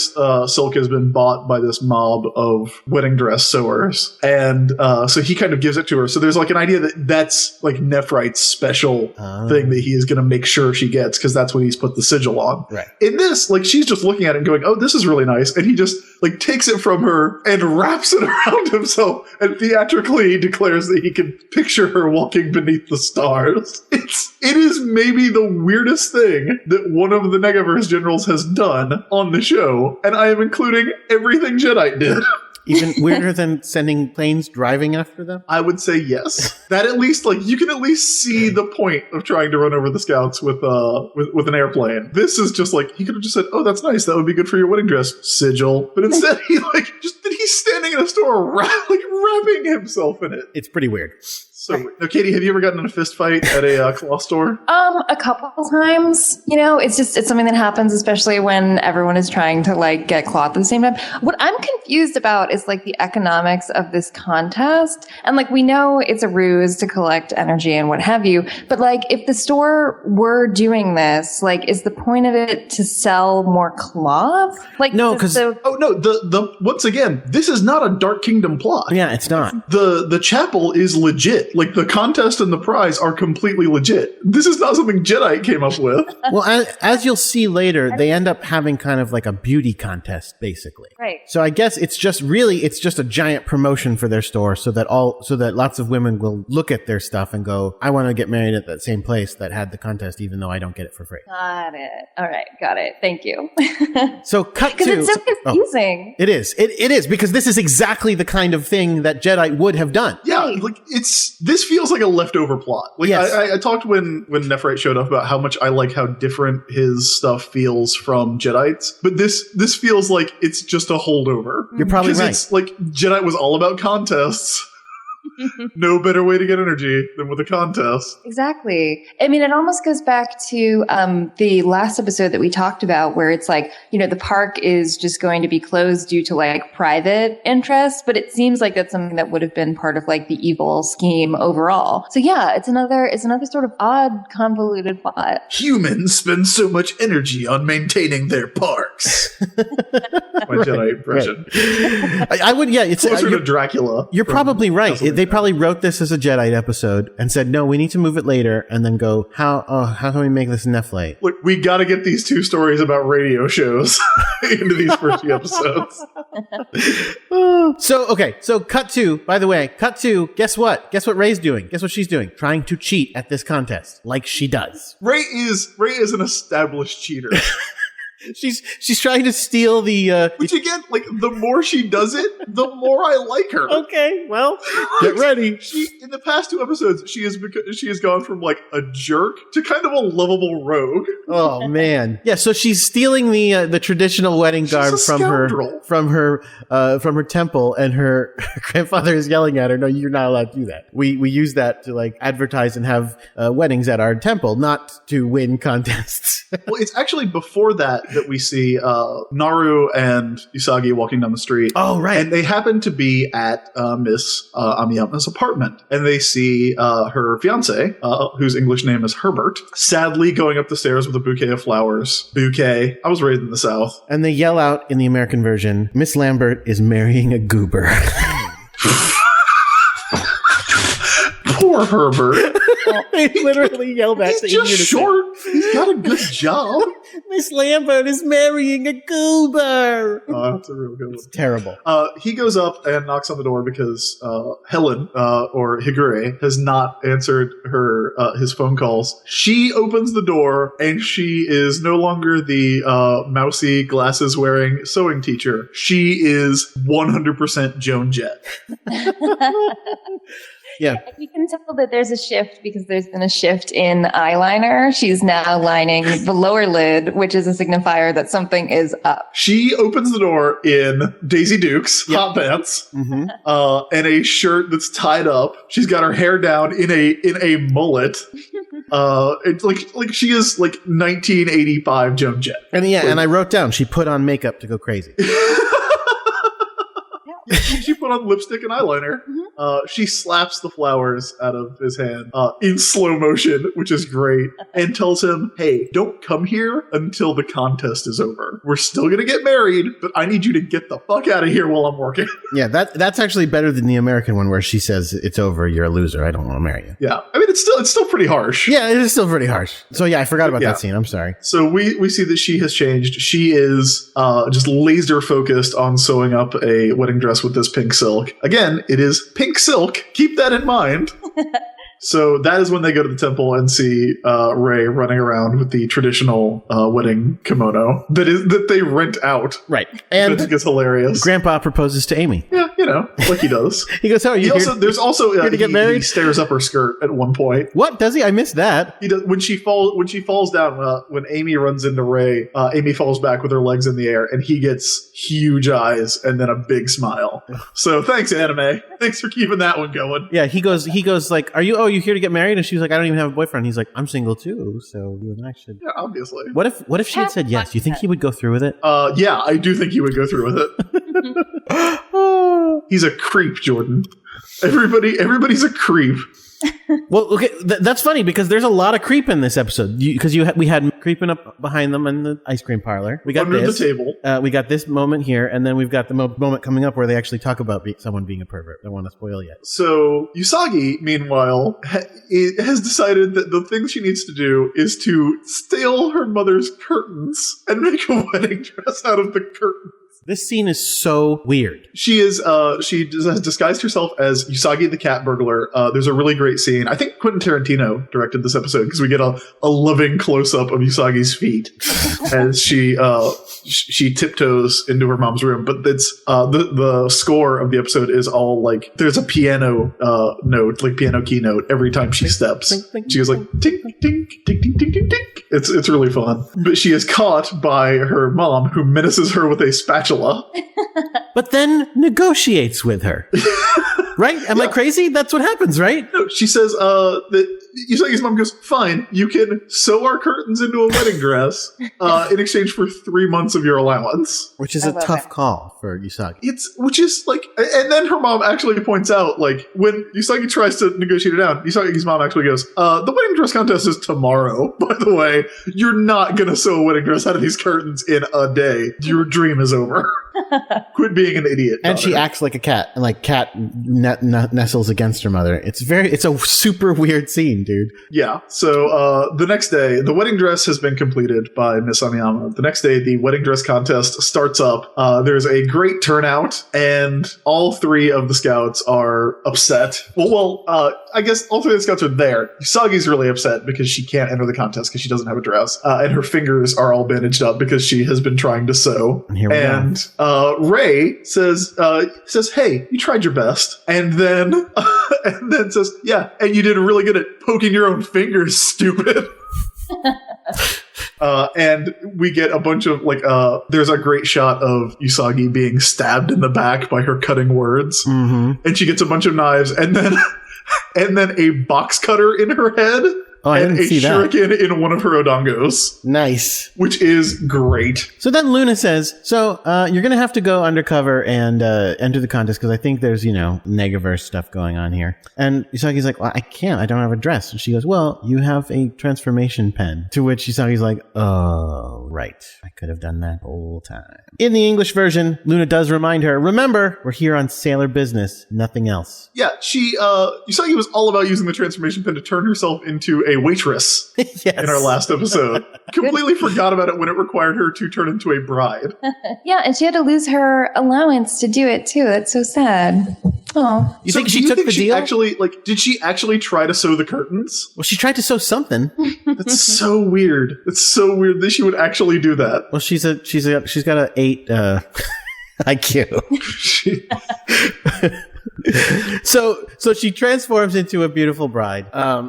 silk has been bought by this mob of wedding dress sewers. And so he kind of gives it to her. So there's an idea that that's Nephrite's special thing that he is going to make sure she gets because that's what he's put the sigil on. Right. In this, she's just looking at it and going, "Oh, this is really nice." And he just takes it from her and wraps it around himself and theatrically declares that he can picture her walking beneath the stars. It is maybe the weirdest thing that one of the Negaverse generals has done on the show, and I am including everything Jedi did. Even weirder than sending planes driving after them? I would say yes. That at least, you can at least see the point of trying to run over the scouts with an airplane. This is just he could have just said, "Oh, that's nice. That would be good for your wedding dress sigil." But instead, he's standing in a store wrapping himself in it. It's pretty weird. So, now, Katie, have you ever gotten in a fist fight at a cloth store? A couple of times. It's something that happens, especially when everyone is trying to get cloth at the same time. What I'm confused about is the economics of this contest. And we know it's a ruse to collect energy and what have you. But if the store were doing this, is the point of it to sell more cloth? No, because once again, this is not a Dark Kingdom plot. Yeah, it's not. The chapel is legit. The contest and the prize are completely legit. This is not something Jedi came up with. Well, as you'll see later, they end up having kind of a beauty contest, basically. Right. So I guess it's just a giant promotion for their store so that lots of women will look at their stuff and go, "I want to get married at that same place that had the contest, even though I don't get it for free." Got it. All right. Got it. Thank you. So cut to... Because it's so confusing. It is. It is, because this is exactly the kind of thing that Jedi would have done. Yeah, this feels like a leftover plot. Yes. I talked when Nephrite showed up about how much I like how different his stuff feels from Jedi's, but this feels like it's just a holdover. You're probably right. It's Jedi was all about contests. No better way to get energy than with a contest. Exactly. I mean, it almost goes back to the last episode that we talked about where it's the park is just going to be closed due to private interests, but it seems like that's something that would have been part of the evil scheme overall. So yeah, it's another sort of odd, convoluted plot. Humans spend so much energy on maintaining their parks. My Jedi impression. Right. I would, yeah. It's closer to Dracula. You're probably right. They probably wrote this as a Jedi episode and said, "No, we need to move it later," and then go, how can we make this Nephlite? Look, we got to get these two stories about radio shows into these first few episodes. So cut to, guess what? Guess what Rey's doing? Guess what she's doing? Trying to cheat at this contest, like she does. Rey is an established cheater. She's trying to steal the which again, the more she does it, the more I like her. Okay, well, get ready. She in the past two episodes, she has gone from a jerk to kind of a lovable rogue. Oh man, yeah. So she's stealing the traditional wedding garb from her temple, and her grandfather is yelling at her, "No, you're not allowed to do that. We use that to advertise and have weddings at our temple, not to win contests." Well, it's actually before that we see Naru and Usagi walking down the street. Oh, right. And they happen to be at Miss Amiyama's apartment. And they see her fiancé, whose English name is Herbert, sadly going up the stairs with a bouquet of flowers. Bouquet. I was raised in the South. And they yell out in the American version, "Miss Lambert is marrying a goober." Poor Herbert. They literally yell that. He's just short. He's got a good job. Miss Lambert is marrying a goober. Oh, that's a real good one. It's terrible. He goes up and knocks on the door because Helen, or Higure, has not answered his phone calls. She opens the door, and she is no longer the mousy, glasses-wearing sewing teacher. She is 100% Joan Jett. Yeah. You can tell that there's a shift because there's been a shift in eyeliner. She's now lining the lower lid, which is a signifier that something is up. She opens the door in Daisy Dukes, hot pants, and a shirt that's tied up. She's got her hair down in a mullet. It's like she is like 1985 Joan Jett. And and I wrote down she put on makeup to go crazy. She put on lipstick and eyeliner. She slaps the flowers out of his hand in slow motion, which is great, and tells him, hey, don't come here until the contest is over. We're still going to get married, but I need you to get the fuck out of here while I'm working. Yeah, that's actually better than the American one where she says, it's over, you're a loser, I don't want to marry you. Yeah, I mean, it's still pretty harsh. Yeah, it is still pretty harsh. So yeah, I forgot about that scene. I'm sorry. So we see that she has changed. She is just laser focused on sewing up a wedding dress with this pink silk. Again, it is pink silk. Keep that in mind. So that is when they go to the temple and see Ray running around with the traditional wedding kimono that they rent out. Right. And I think it's hilarious. Grandpa proposes to Amy. Yeah, like he does. He goes, "Oh, you there's also here to get married?" He stares up her skirt at one point. What does he? I missed that. He does when she falls down. When Amy runs into Ray, Amy falls back with her legs in the air, and he gets huge eyes and then a big smile. So thanks, anime. Thanks for keeping that one going. Yeah, he goes like, "Are you? Oh, you here to get married?" And she's like, "I don't even have a boyfriend." He's like, "I'm single too, so you and I should." Yeah, obviously. What if she had said yes? Do you think he would go through with it? Yeah, I do think he would go through with it. He's a creep, Jordan. Everybody's a creep. Well, okay, that's funny because there's a lot of creep in this episode. We had creeping up behind them in the ice cream parlor. We got under this. the table. We got this moment here, and then we've got the moment coming up where they actually talk about someone being a pervert. Don't want to spoil yet. So Usagi, meanwhile, has decided that the thing she needs to do is to steal her mother's curtains and make a wedding dress out of the curtains. This scene is so weird. She has disguised herself as Usagi the cat burglar. There's a really great scene. I think Quentin Tarantino directed this episode because we get a loving close-up of Usagi's feet as she tiptoes into her mom's room. But it's the score of the episode is all like there's a piano note, like piano key note every time she steps. She goes like tink tink tink tink tink tink tink. It's really fun. But she is caught by her mom, who menaces her with a spatula. But then negotiates with her. Right? Am I crazy? That's what happens, right? No, she says that Usagi's mom goes, fine, you can sew our curtains into a wedding dress in exchange for 3 months of your allowance. Which is a tough call for Usagi. Which is like, and then her mom actually points out, like, when Usagi tries to negotiate it out, Usagi's mom actually goes, the wedding dress contest is tomorrow, by the way. You're not going to sew a wedding dress out of these curtains in a day. Your dream is over. Quit being an idiot. And she acts like a cat, and like cat nestles against her mother. It's a super weird scene, dude. Yeah. So the next day, the wedding dress has been completed by Miss Amiyama. The next day, the wedding dress contest starts up. There's a great turnout, and all three of the scouts are upset. Well, I guess all three of the scouts are there. Usagi's really upset because she can't enter the contest because she doesn't have a dress, and her fingers are all bandaged up because she has been trying to sew. And here we go. Ray says, "Hey, you tried your best," and then says, "Yeah, and you did really good at poking your own fingers, stupid." And we get a bunch of there's a great shot of Usagi being stabbed in the back by her cutting words, and she gets a bunch of knives, and then a box cutter in her head. Oh, I didn't see that. And a shuriken in one of her odongos. Nice. Which is great. So then Luna says, you're going to have to go undercover and enter the contest because I think there's, Negaverse stuff going on here. And Usagi's like, well, I can't. I don't have a dress. And she goes, well, you have a transformation pen. To which Usagi's like, oh, right. I could have done that the whole time. In the English version, Luna does remind her, remember, we're here on sailor business, nothing else. Yeah, Usagi was all about using the transformation pen to turn herself into a a waitress Yes. in our last episode. Completely forgot about it when it required her to turn into a bride. Yeah, and she had to lose her allowance to do it too. That's so sad. Oh, You think she took the deal? Did she actually try to sew the curtains? Well, she tried to sew something. That's so weird. It's so weird that she would actually do that. Well, she's got an 8 IQ. So she transforms into a beautiful bride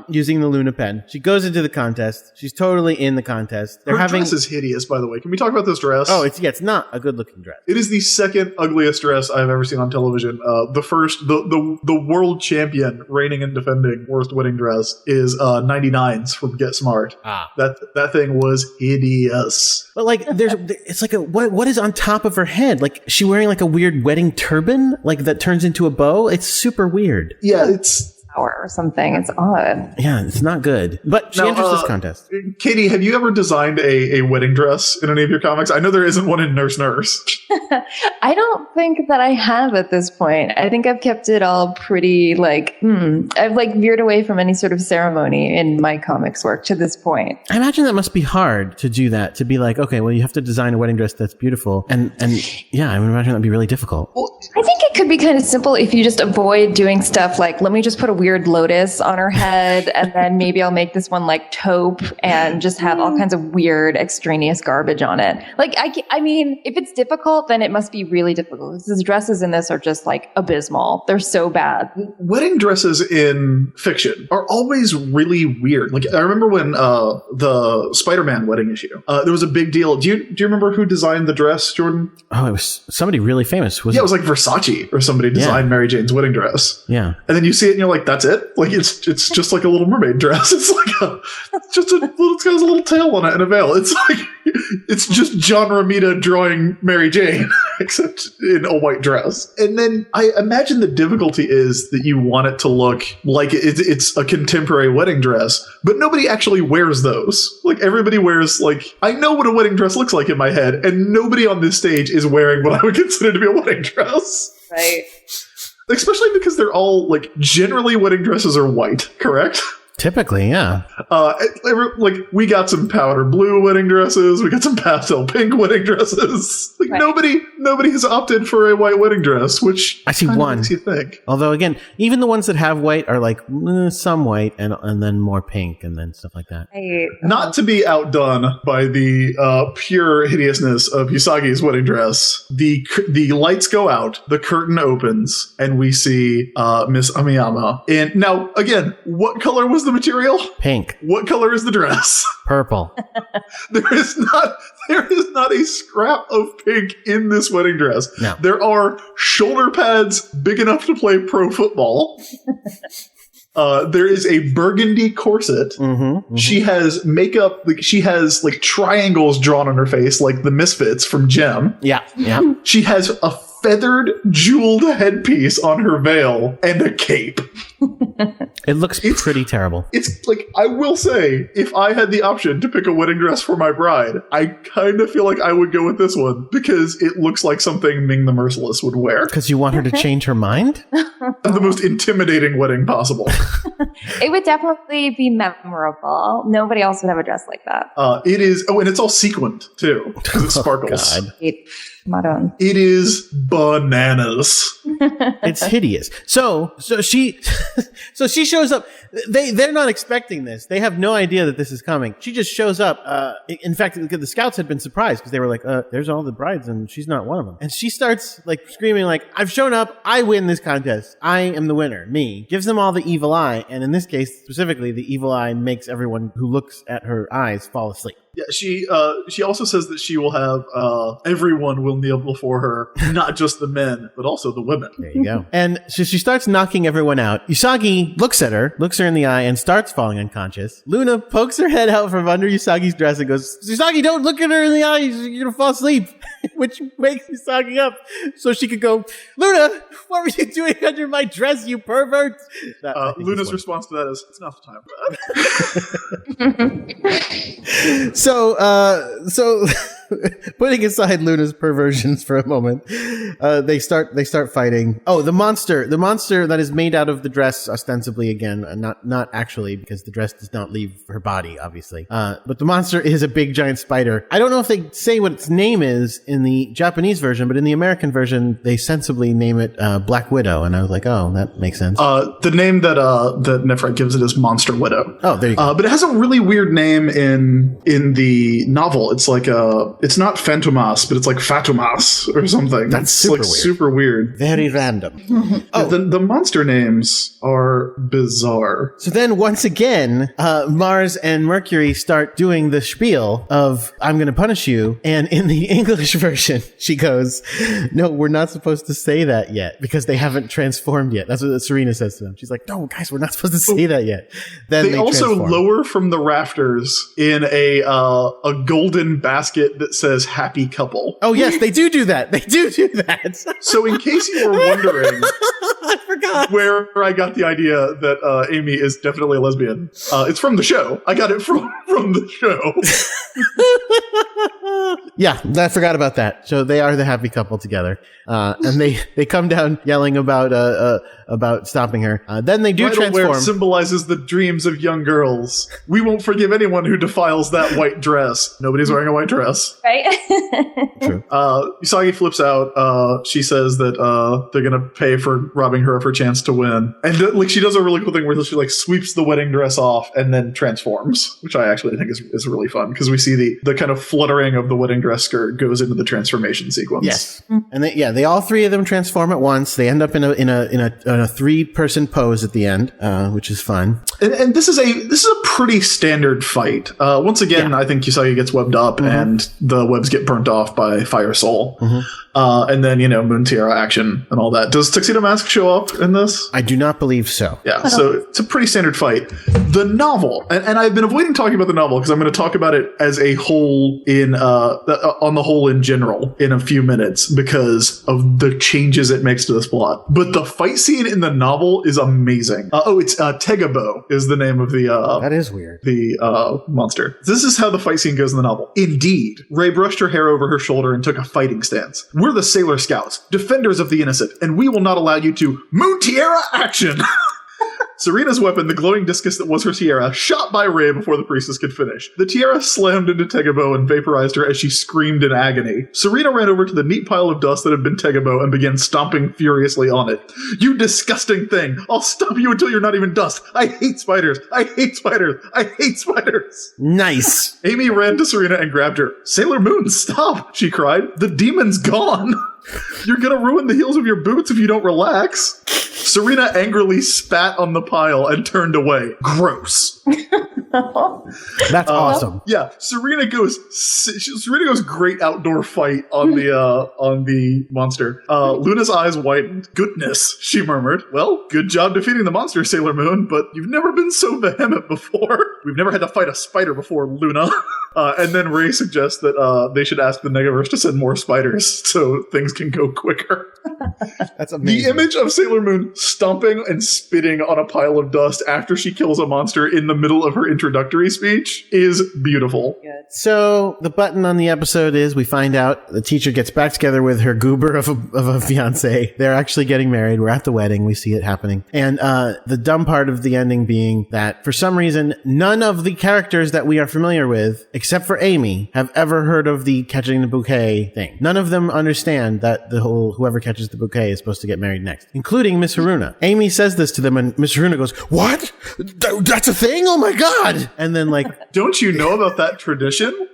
using the Luna pen. She goes into the contest. She's totally in the contest. Her dress is hideous, by the way. Can we talk about this dress? Oh, it's not a good looking dress. It is the second ugliest dress I've ever seen on television. The first, the world champion reigning and defending worst wedding dress is 99's from Get Smart. That thing was hideous. But like, it's like what is on top of her head? Like, she wearing like a weird wedding turban, like that turns into a bow. It's super weird. Yeah, it's or something. It's odd. Yeah, it's not good. But she enters this contest. Katie, have you ever designed a wedding dress in any of your comics? I know there isn't one in Nurse Nurse. I don't think that I have at this point. I think I've kept it all pretty I've veered away from any sort of ceremony in my comics work to this point. I imagine that must be hard to do that, to be like, okay, well, you have to design a wedding dress that's beautiful. And yeah, I would imagine that'd be really difficult. Well, I think it could be kind of simple if you just avoid doing stuff like, let me just put a weird lotus on her head, and then maybe I'll make this one like taupe and just have all kinds of weird extraneous garbage on it. Like, I mean, if it's difficult, then it must be really difficult. Because the dresses in this are just like abysmal. They're so bad. Wedding dresses in fiction are always really weird. Like, I remember when the Spider-Man wedding issue, there was a big deal. Do you remember who designed the dress, Jordan? Oh, it was somebody really famous. It was like Versace or somebody designed Mary Jane's wedding dress. Yeah. And then you see it and you're like, that's it? Like, it's just like a Little Mermaid dress. It's got a little tail on it and a veil. It's like, it's just John Romita drawing Mary Jane, except in a white dress. And then I imagine the difficulty is that you want it to look like it's a contemporary wedding dress, but nobody actually wears those. Like, everybody wears, like, I know what a wedding dress looks like in my head, and nobody on this stage is wearing what I would consider to be a wedding dress. Right. Especially because they're all, like, generally wedding dresses are white, correct? Typically, yeah. Like, we got some powder blue wedding dresses. We got some pastel pink wedding dresses. Like, right. nobody has opted for a white wedding dress, which I see one. makes you think. Although, again, even the ones that have white are like some white and then more pink and then stuff like that. Not to be outdone by the pure hideousness of Usagi's wedding dress, the lights go out, the curtain opens, and we see Miss Amiyama. And now, again, what color was the material? Pink. What color is the dress? Purple. There is not a scrap of pink in this wedding dress. No. There are shoulder pads big enough to play pro football. There is a burgundy corset. She has makeup. Like, she has like triangles drawn on her face, like the Misfits from Gem. Yeah. She has a feathered, jeweled headpiece on her veil and a cape. It looks pretty terrible. It's like, I will say, if I had the option to pick a wedding dress for my bride, I kind of feel like I would go with this one because it looks like something Ming the Merciless would wear. Because you want her to change her mind? The most intimidating wedding possible. It would definitely be memorable. Nobody else would have a dress like that. It is. Oh, and it's all sequined too because it sparkles. God. It is bananas. It's hideous. So she shows up. They're not expecting this. They have no idea that this is coming. She just shows up. In fact, the scouts had been surprised because they were like, there's all the brides and she's not one of them. And she starts like screaming like, I've shown up. I win this contest. I am the winner. Me. Gives them all the evil eye. And in this case, specifically, the evil eye makes everyone who looks at her eyes fall asleep. Yeah, she also says that she will have everyone will kneel before her, not just the men, but also the women. There you go. And so she starts knocking everyone out. Usagi looks her in the eye, and starts falling unconscious. Luna pokes her head out from under Usagi's dress and goes, Usagi, don't look at her in the eye. You're going to fall asleep. Which wakes Usagi up so she could go, Luna, what were you doing under my dress, you pervert? Luna's response to that is, it's not the time for that. So putting aside Luna's perversions for a moment, they start fighting. Oh, the monster that is made out of the dress, ostensibly again, not actually, because the dress does not leave her body, obviously. But the monster is a big giant spider. I don't know if they say what its name is in the Japanese version, but in the American version, they sensibly name it Black Widow, and I was like, oh, that makes sense. The name that Nephrite gives it is Monster Widow. Oh, there you go. But it has a really weird name in the novel. It's like it's not Fantomas, but it's like Fatomas or something. That's super weird. Super weird. Very random. Oh, the monster names are bizarre. So then once again, Mars and Mercury start doing the spiel of, I'm going to punish you. And in the English version, she goes, no, we're not supposed to say that yet because they haven't transformed yet. That's what Serena says to them. She's like, no, guys, we're not supposed to say that yet. Then they also transform. lower from the rafters in a golden basket that says happy couple. Oh, yes, they do that. They do that. So in case you were wondering I forgot where I got the idea that Amy is definitely a lesbian, it's from the show. I got it from the show. Yeah, I forgot about that. So they are the happy couple together. And they come down yelling about stopping her. Then they do Bridal wear transform. symbolizes the dreams of young girls. We won't forgive anyone who defiles that white dress. Nobody's wearing a white dress. Right? True. Usagi flips out. She says that they're gonna pay for robbing her of her chance to win, and like she does a really cool thing where she like sweeps the wedding dress off and then transforms, which I actually think is really fun because we see the kind of fluttering of the wedding dress skirt goes into the transformation sequence. Yes, and they all three of them transform at once. They end up in a 3-person pose at the end, which is fun. And this is a pretty standard fight. Once again, I think Usagi gets webbed up and the webs get burnt off by Fire Soul. And then, Moon Tiara action and all that. Does Tuxedo Mask show up in this? I do not believe so. Yeah, so it's a pretty standard fight. The novel, and I've been avoiding talking about the novel because I'm going to talk about it as a whole on the whole in general in a few minutes because of the changes it makes to this plot. But the fight scene in the novel is amazing. It's Tegabo is the name of the that is weird. The monster. This is how the fight scene goes in the novel. Indeed, Ray brushed her hair over her shoulder and took a fighting stance. We're the Sailor Scouts, defenders of the innocent, and we will not allow you to Moon Tiara action. Serena's weapon, the glowing discus that was her tiara, shot by Ray before the priestess could finish. The tiara slammed into Tegabo and vaporized her as she screamed in agony. Serena ran over to the neat pile of dust that had been Tegabo and began stomping furiously on it. You disgusting thing! I'll stop you until you're not even dust! I hate spiders! I hate spiders! I hate spiders! Nice! Amy ran to Serena and grabbed her. Sailor Moon, stop! She cried. The demon's gone! You're gonna ruin the heels of your boots if you don't relax. Serena angrily spat on the pile and turned away. Gross. That's awesome. Yeah, Serena goes great outdoor fight on the monster. Luna's eyes widened. Goodness, she murmured. Well, good job defeating the monster, Sailor Moon, but you've never been so vehement before. We've never had to fight a spider before, Luna. And then Ray suggests that they should ask the Negaverse to send more spiders so things can go quicker. That's amazing. The image of Sailor Moon stomping and spitting on a pile of dust after she kills a monster in the middle of her introductory speech is beautiful. So the button on the episode is we find out the teacher gets back together with her goober of a fiance. They're actually getting married. We're at the wedding. We see it happening. And the dumb part of the ending being that for some reason, none of the characters that we are familiar with, except for Amy, have ever heard of the catching the bouquet thing. None of them understand that the whole whoever catches the bouquet is supposed to get married next, including Miss Haruna. Amy says this to them and Miss Haruna goes, what? That's a thing? Oh my God. And then don't you know about that tradition?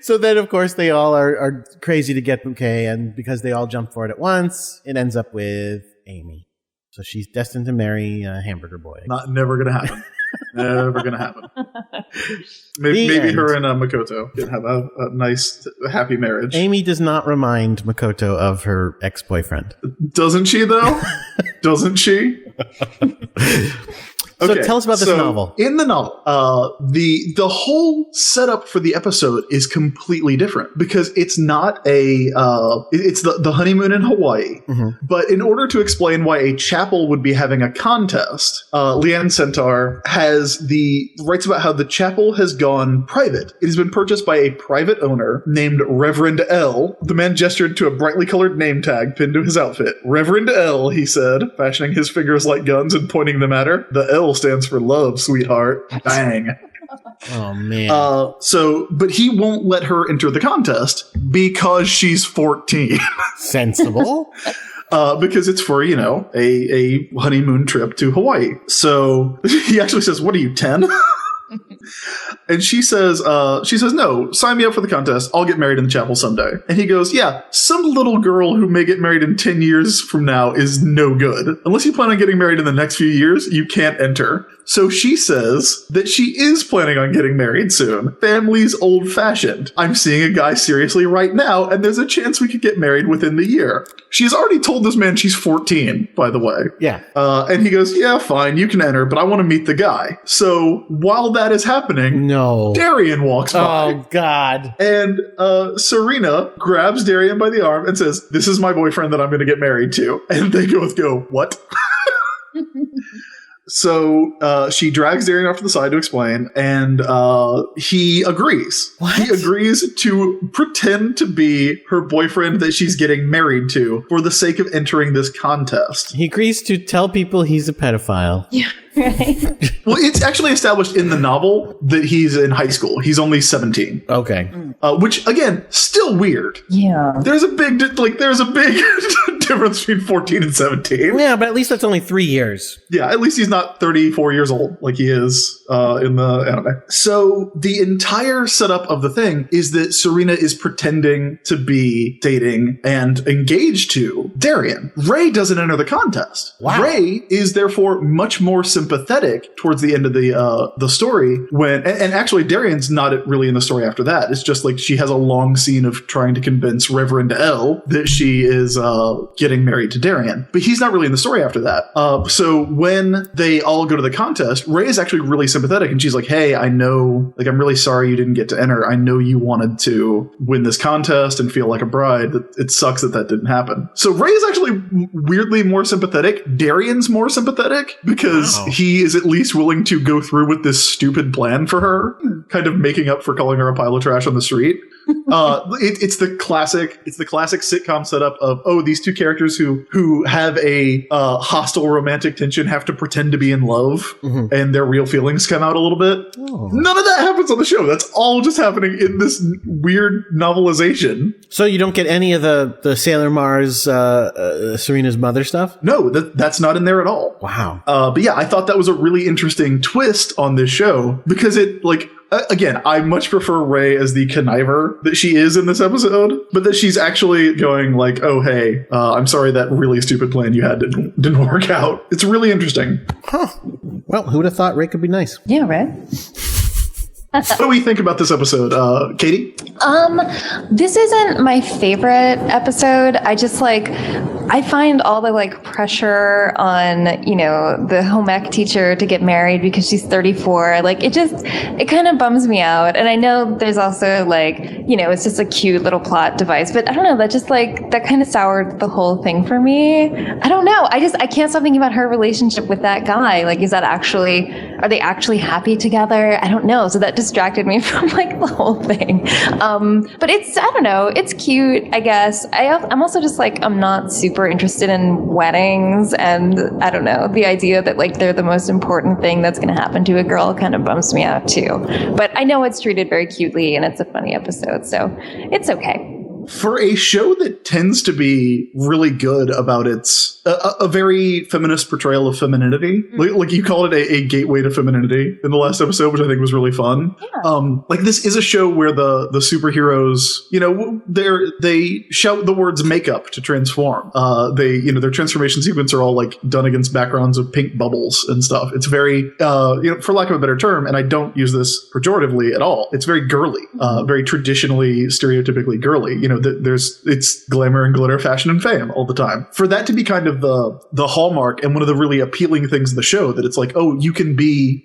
So then, of course, they all are crazy to get bouquet, and because they all jump for it at once, it ends up with Amy. So she's destined to marry Hamburger Boy. Never gonna happen. Never gonna happen. Maybe her and Makoto can have a nice, happy marriage. Amy does not remind Makoto of her ex-boyfriend. Doesn't she, though? Doesn't she? So tell us about this novel. In the novel, the whole setup for the episode is completely different because it's not it's the honeymoon in Hawaii. Mm-hmm. But in order to explain why a chapel would be having a contest, Leanne Centaur writes about how the chapel has gone private. It has been purchased by a private owner named Reverend L. The man gestured to a brightly colored name tag pinned to his outfit. Reverend L, he said, fashioning his fingers like guns and pointing them at her. The L stands for love, sweetheart. Bang. Oh, man. But he won't let her enter the contest because she's 14. Sensible. Because it's for, a honeymoon trip to Hawaii. So he actually says, what are you, 10? And she says, no, sign me up for the contest. I'll get married in the chapel someday. And he goes, yeah, some little girl who may get married in 10 years from now is no good. Unless you plan on getting married in the next few years, you can't enter. So she says that she is planning on getting married soon. Family's old-fashioned. I'm seeing a guy seriously right now, and there's a chance we could get married within the year. She's already told this man she's 14, by the way. Yeah. And he goes, yeah, fine, you can enter, but I want to meet the guy. So while that is happening, Darian walks by. Oh, God. And Serena grabs Darian by the arm and says, this is my boyfriend that I'm going to get married to. And they both go, what? So she drags Darian off to the side to explain, and he agrees. What? He agrees to pretend to be her boyfriend that she's getting married to for the sake of entering this contest. He agrees to tell people he's a pedophile. Yeah, right. Well, it's actually established in the novel that he's in high school. He's only 17. Okay. Which, again, still weird. Yeah. There's a big difference between 14 and 17. Yeah, but at least that's only 3 years. Yeah, at least he's not 34 years old like he is in the anime. So the entire setup of the thing is that Serena is pretending to be dating and engaged to Darian. Ray doesn't enter the contest. Wow. Ray is therefore much more sympathetic towards the end of the story and actually Darian's not really in the story after that. It's just like she has a long scene of trying to convince Reverend L that she is getting married to Darian. But he's not really in the story after that. So when they all go to the contest, Ray is actually really sympathetic and she's like, hey, I know, like, I'm really sorry you didn't get to enter. I know you wanted to win this contest and feel like a bride. It sucks that didn't happen. So Ray is actually weirdly more sympathetic. Darian's more sympathetic because he is at least willing to go through with this stupid plan for her, kind of making up for calling her a pile of trash on the street. It's the classic sitcom setup of, these two characters who have a hostile romantic tension have to pretend to be in love, and their real feelings come out a little bit. None of that happens on the show. That's all just happening in this weird novelization. So you don't get any of the Sailor Mars Serena's mother stuff? No, that's not in there at all. Wow. But yeah, I thought that was a really interesting twist on this show because it, like, again, I much prefer Ray as the conniver that she is in this episode, but that she's actually going like, oh, hey, I'm sorry that really stupid plan you had didn't work out. It's really interesting. Huh. Well, who would have thought Ray could be nice? Yeah, right? What do we think about this episode, Katie? This isn't my favorite episode. I find all the pressure on, the home ec teacher to get married because she's 34. It kind of bums me out. And I know there's also it's just a cute little plot device, but I don't know, that kind of soured the whole thing for me. I don't know. I can't stop thinking about her relationship with that guy. Are they actually happy together? I don't know. So that distracted me from the whole thing. But I don't know, it's cute, I guess. I'm also just I'm not super interested in weddings, and I don't know, the idea that they're the most important thing that's going to happen to a girl kind of bums me out too. But I know it's treated very cutely and it's a funny episode, so it's okay. For a show that tends to be really good about its a very feminist portrayal of femininity, like you called it a gateway to femininity in the last episode, which I think was really fun. Yeah. This is a show where the superheroes, they shout the words makeup to transform. Their transformation sequence are all done against backgrounds of pink bubbles and stuff. It's very, for lack of a better term, and I don't use this pejoratively at all, it's very girly, very traditionally, stereotypically girly. it's glamour and glitter, fashion and fame all the time. For that to be kind of the hallmark and one of the really appealing things in the show, that it's like, oh, you can be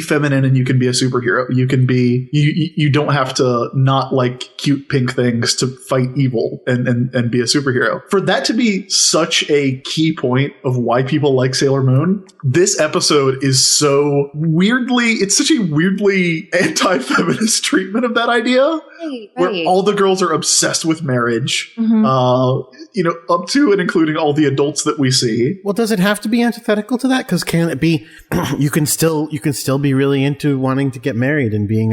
feminine and you can be a superhero. You can be, you don't have to not like cute pink things to fight evil and be a superhero. For that to be such a key point of why people like Sailor Moon, this episode is so weirdly, it's such a weirdly anti-feminist treatment of that idea. Right. Where all the girls are obsessed with marriage, up to and including all the adults that we see. Well, does it have to be antithetical to that? Because can it be? you can still be really into wanting to get married and being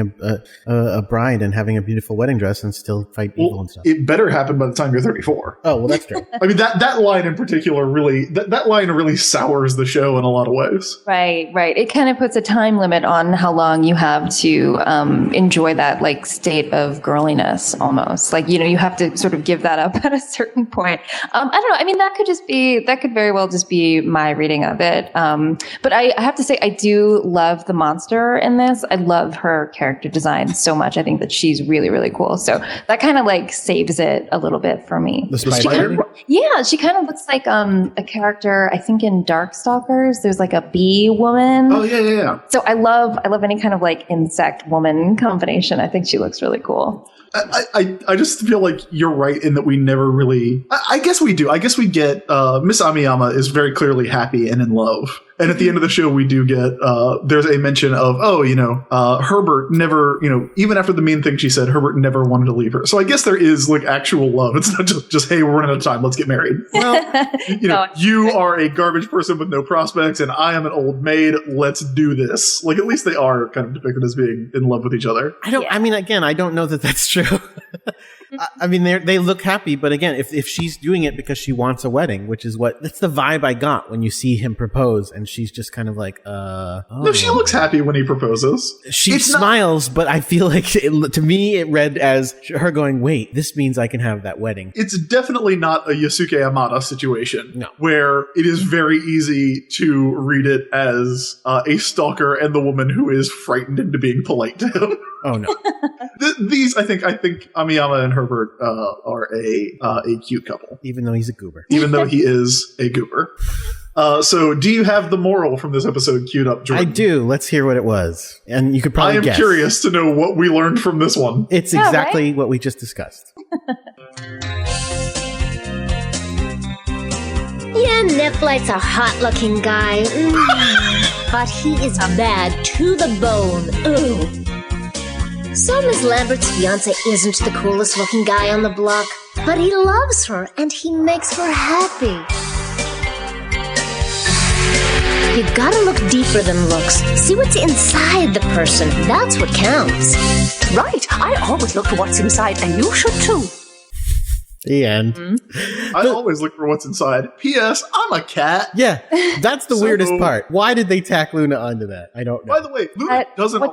a bride and having a beautiful wedding dress and still fight evil and stuff. It better happen by the time you're 34. Oh, well, that's true. I mean, that line in particular really that line really sours the show in a lot of ways. Right. It kind of puts a time limit on how long you have to enjoy that like state of girliness almost. Like, you have to sort of give that up at a certain point. I don't know. I mean, that could very well just be my reading of it. But I have to say, I do love the monster in this. I love her character design so much. I think that she's really, really cool. So that kind of like saves it a little bit for me. The spider? She kind of looks like a character, I think in Darkstalkers, there's like a bee woman. Oh, yeah. So I love any kind of like insect woman combination. I think she looks really cool. I just feel like you're right in that we never really... I guess we do. I guess we get... Miss Amiyama is very clearly happy and in love. And at the end of the show, we do get... there's a mention of, Herbert never... even after the mean thing she said, Herbert never wanted to leave her. So I guess there is like actual love. It's not just hey, we're running out of time. Let's get married. Well, you are a garbage person with no prospects and I am an old maid. Let's do this. Like, at least they are kind of depicted as being in love with each other. I mean, again, I don't know that that's true. I mean, they look happy, but again, if she's doing it because she wants a wedding, which is that's the vibe I got when you see him propose, and she's just kind of like, No, she looks happy when he proposes. She smiles, but I feel like to me it read as her going, wait, this means I can have that wedding. It's definitely not a Yasuke Amada situation. No. Where it is very easy to read it as a stalker and the woman who is frightened into being polite to him. Oh no. These, I think Amiyama and Herbert are a cute couple. Even though he's a goober. Even though he is a goober. So do you have the moral from this episode queued up, Jordan? I do. Let's hear what it was. And you could probably guess. I am curious to know what we learned from this one. It's exactly what we just discussed. Yeah, Niplight's a hot-looking guy. But he is bad to the bone. Ooh. So Miss Lambert's fiancé isn't the coolest looking guy on the block, but he loves her and he makes her happy. You gotta look deeper than looks. See what's inside the person. That's what counts. Right. I always look for what's inside, and you should too. The end. I always look for what's inside. P.S. I'm a cat. Yeah, that's the weirdest part. Why did they tack Luna onto that? I don't know. By the way, Luna doesn't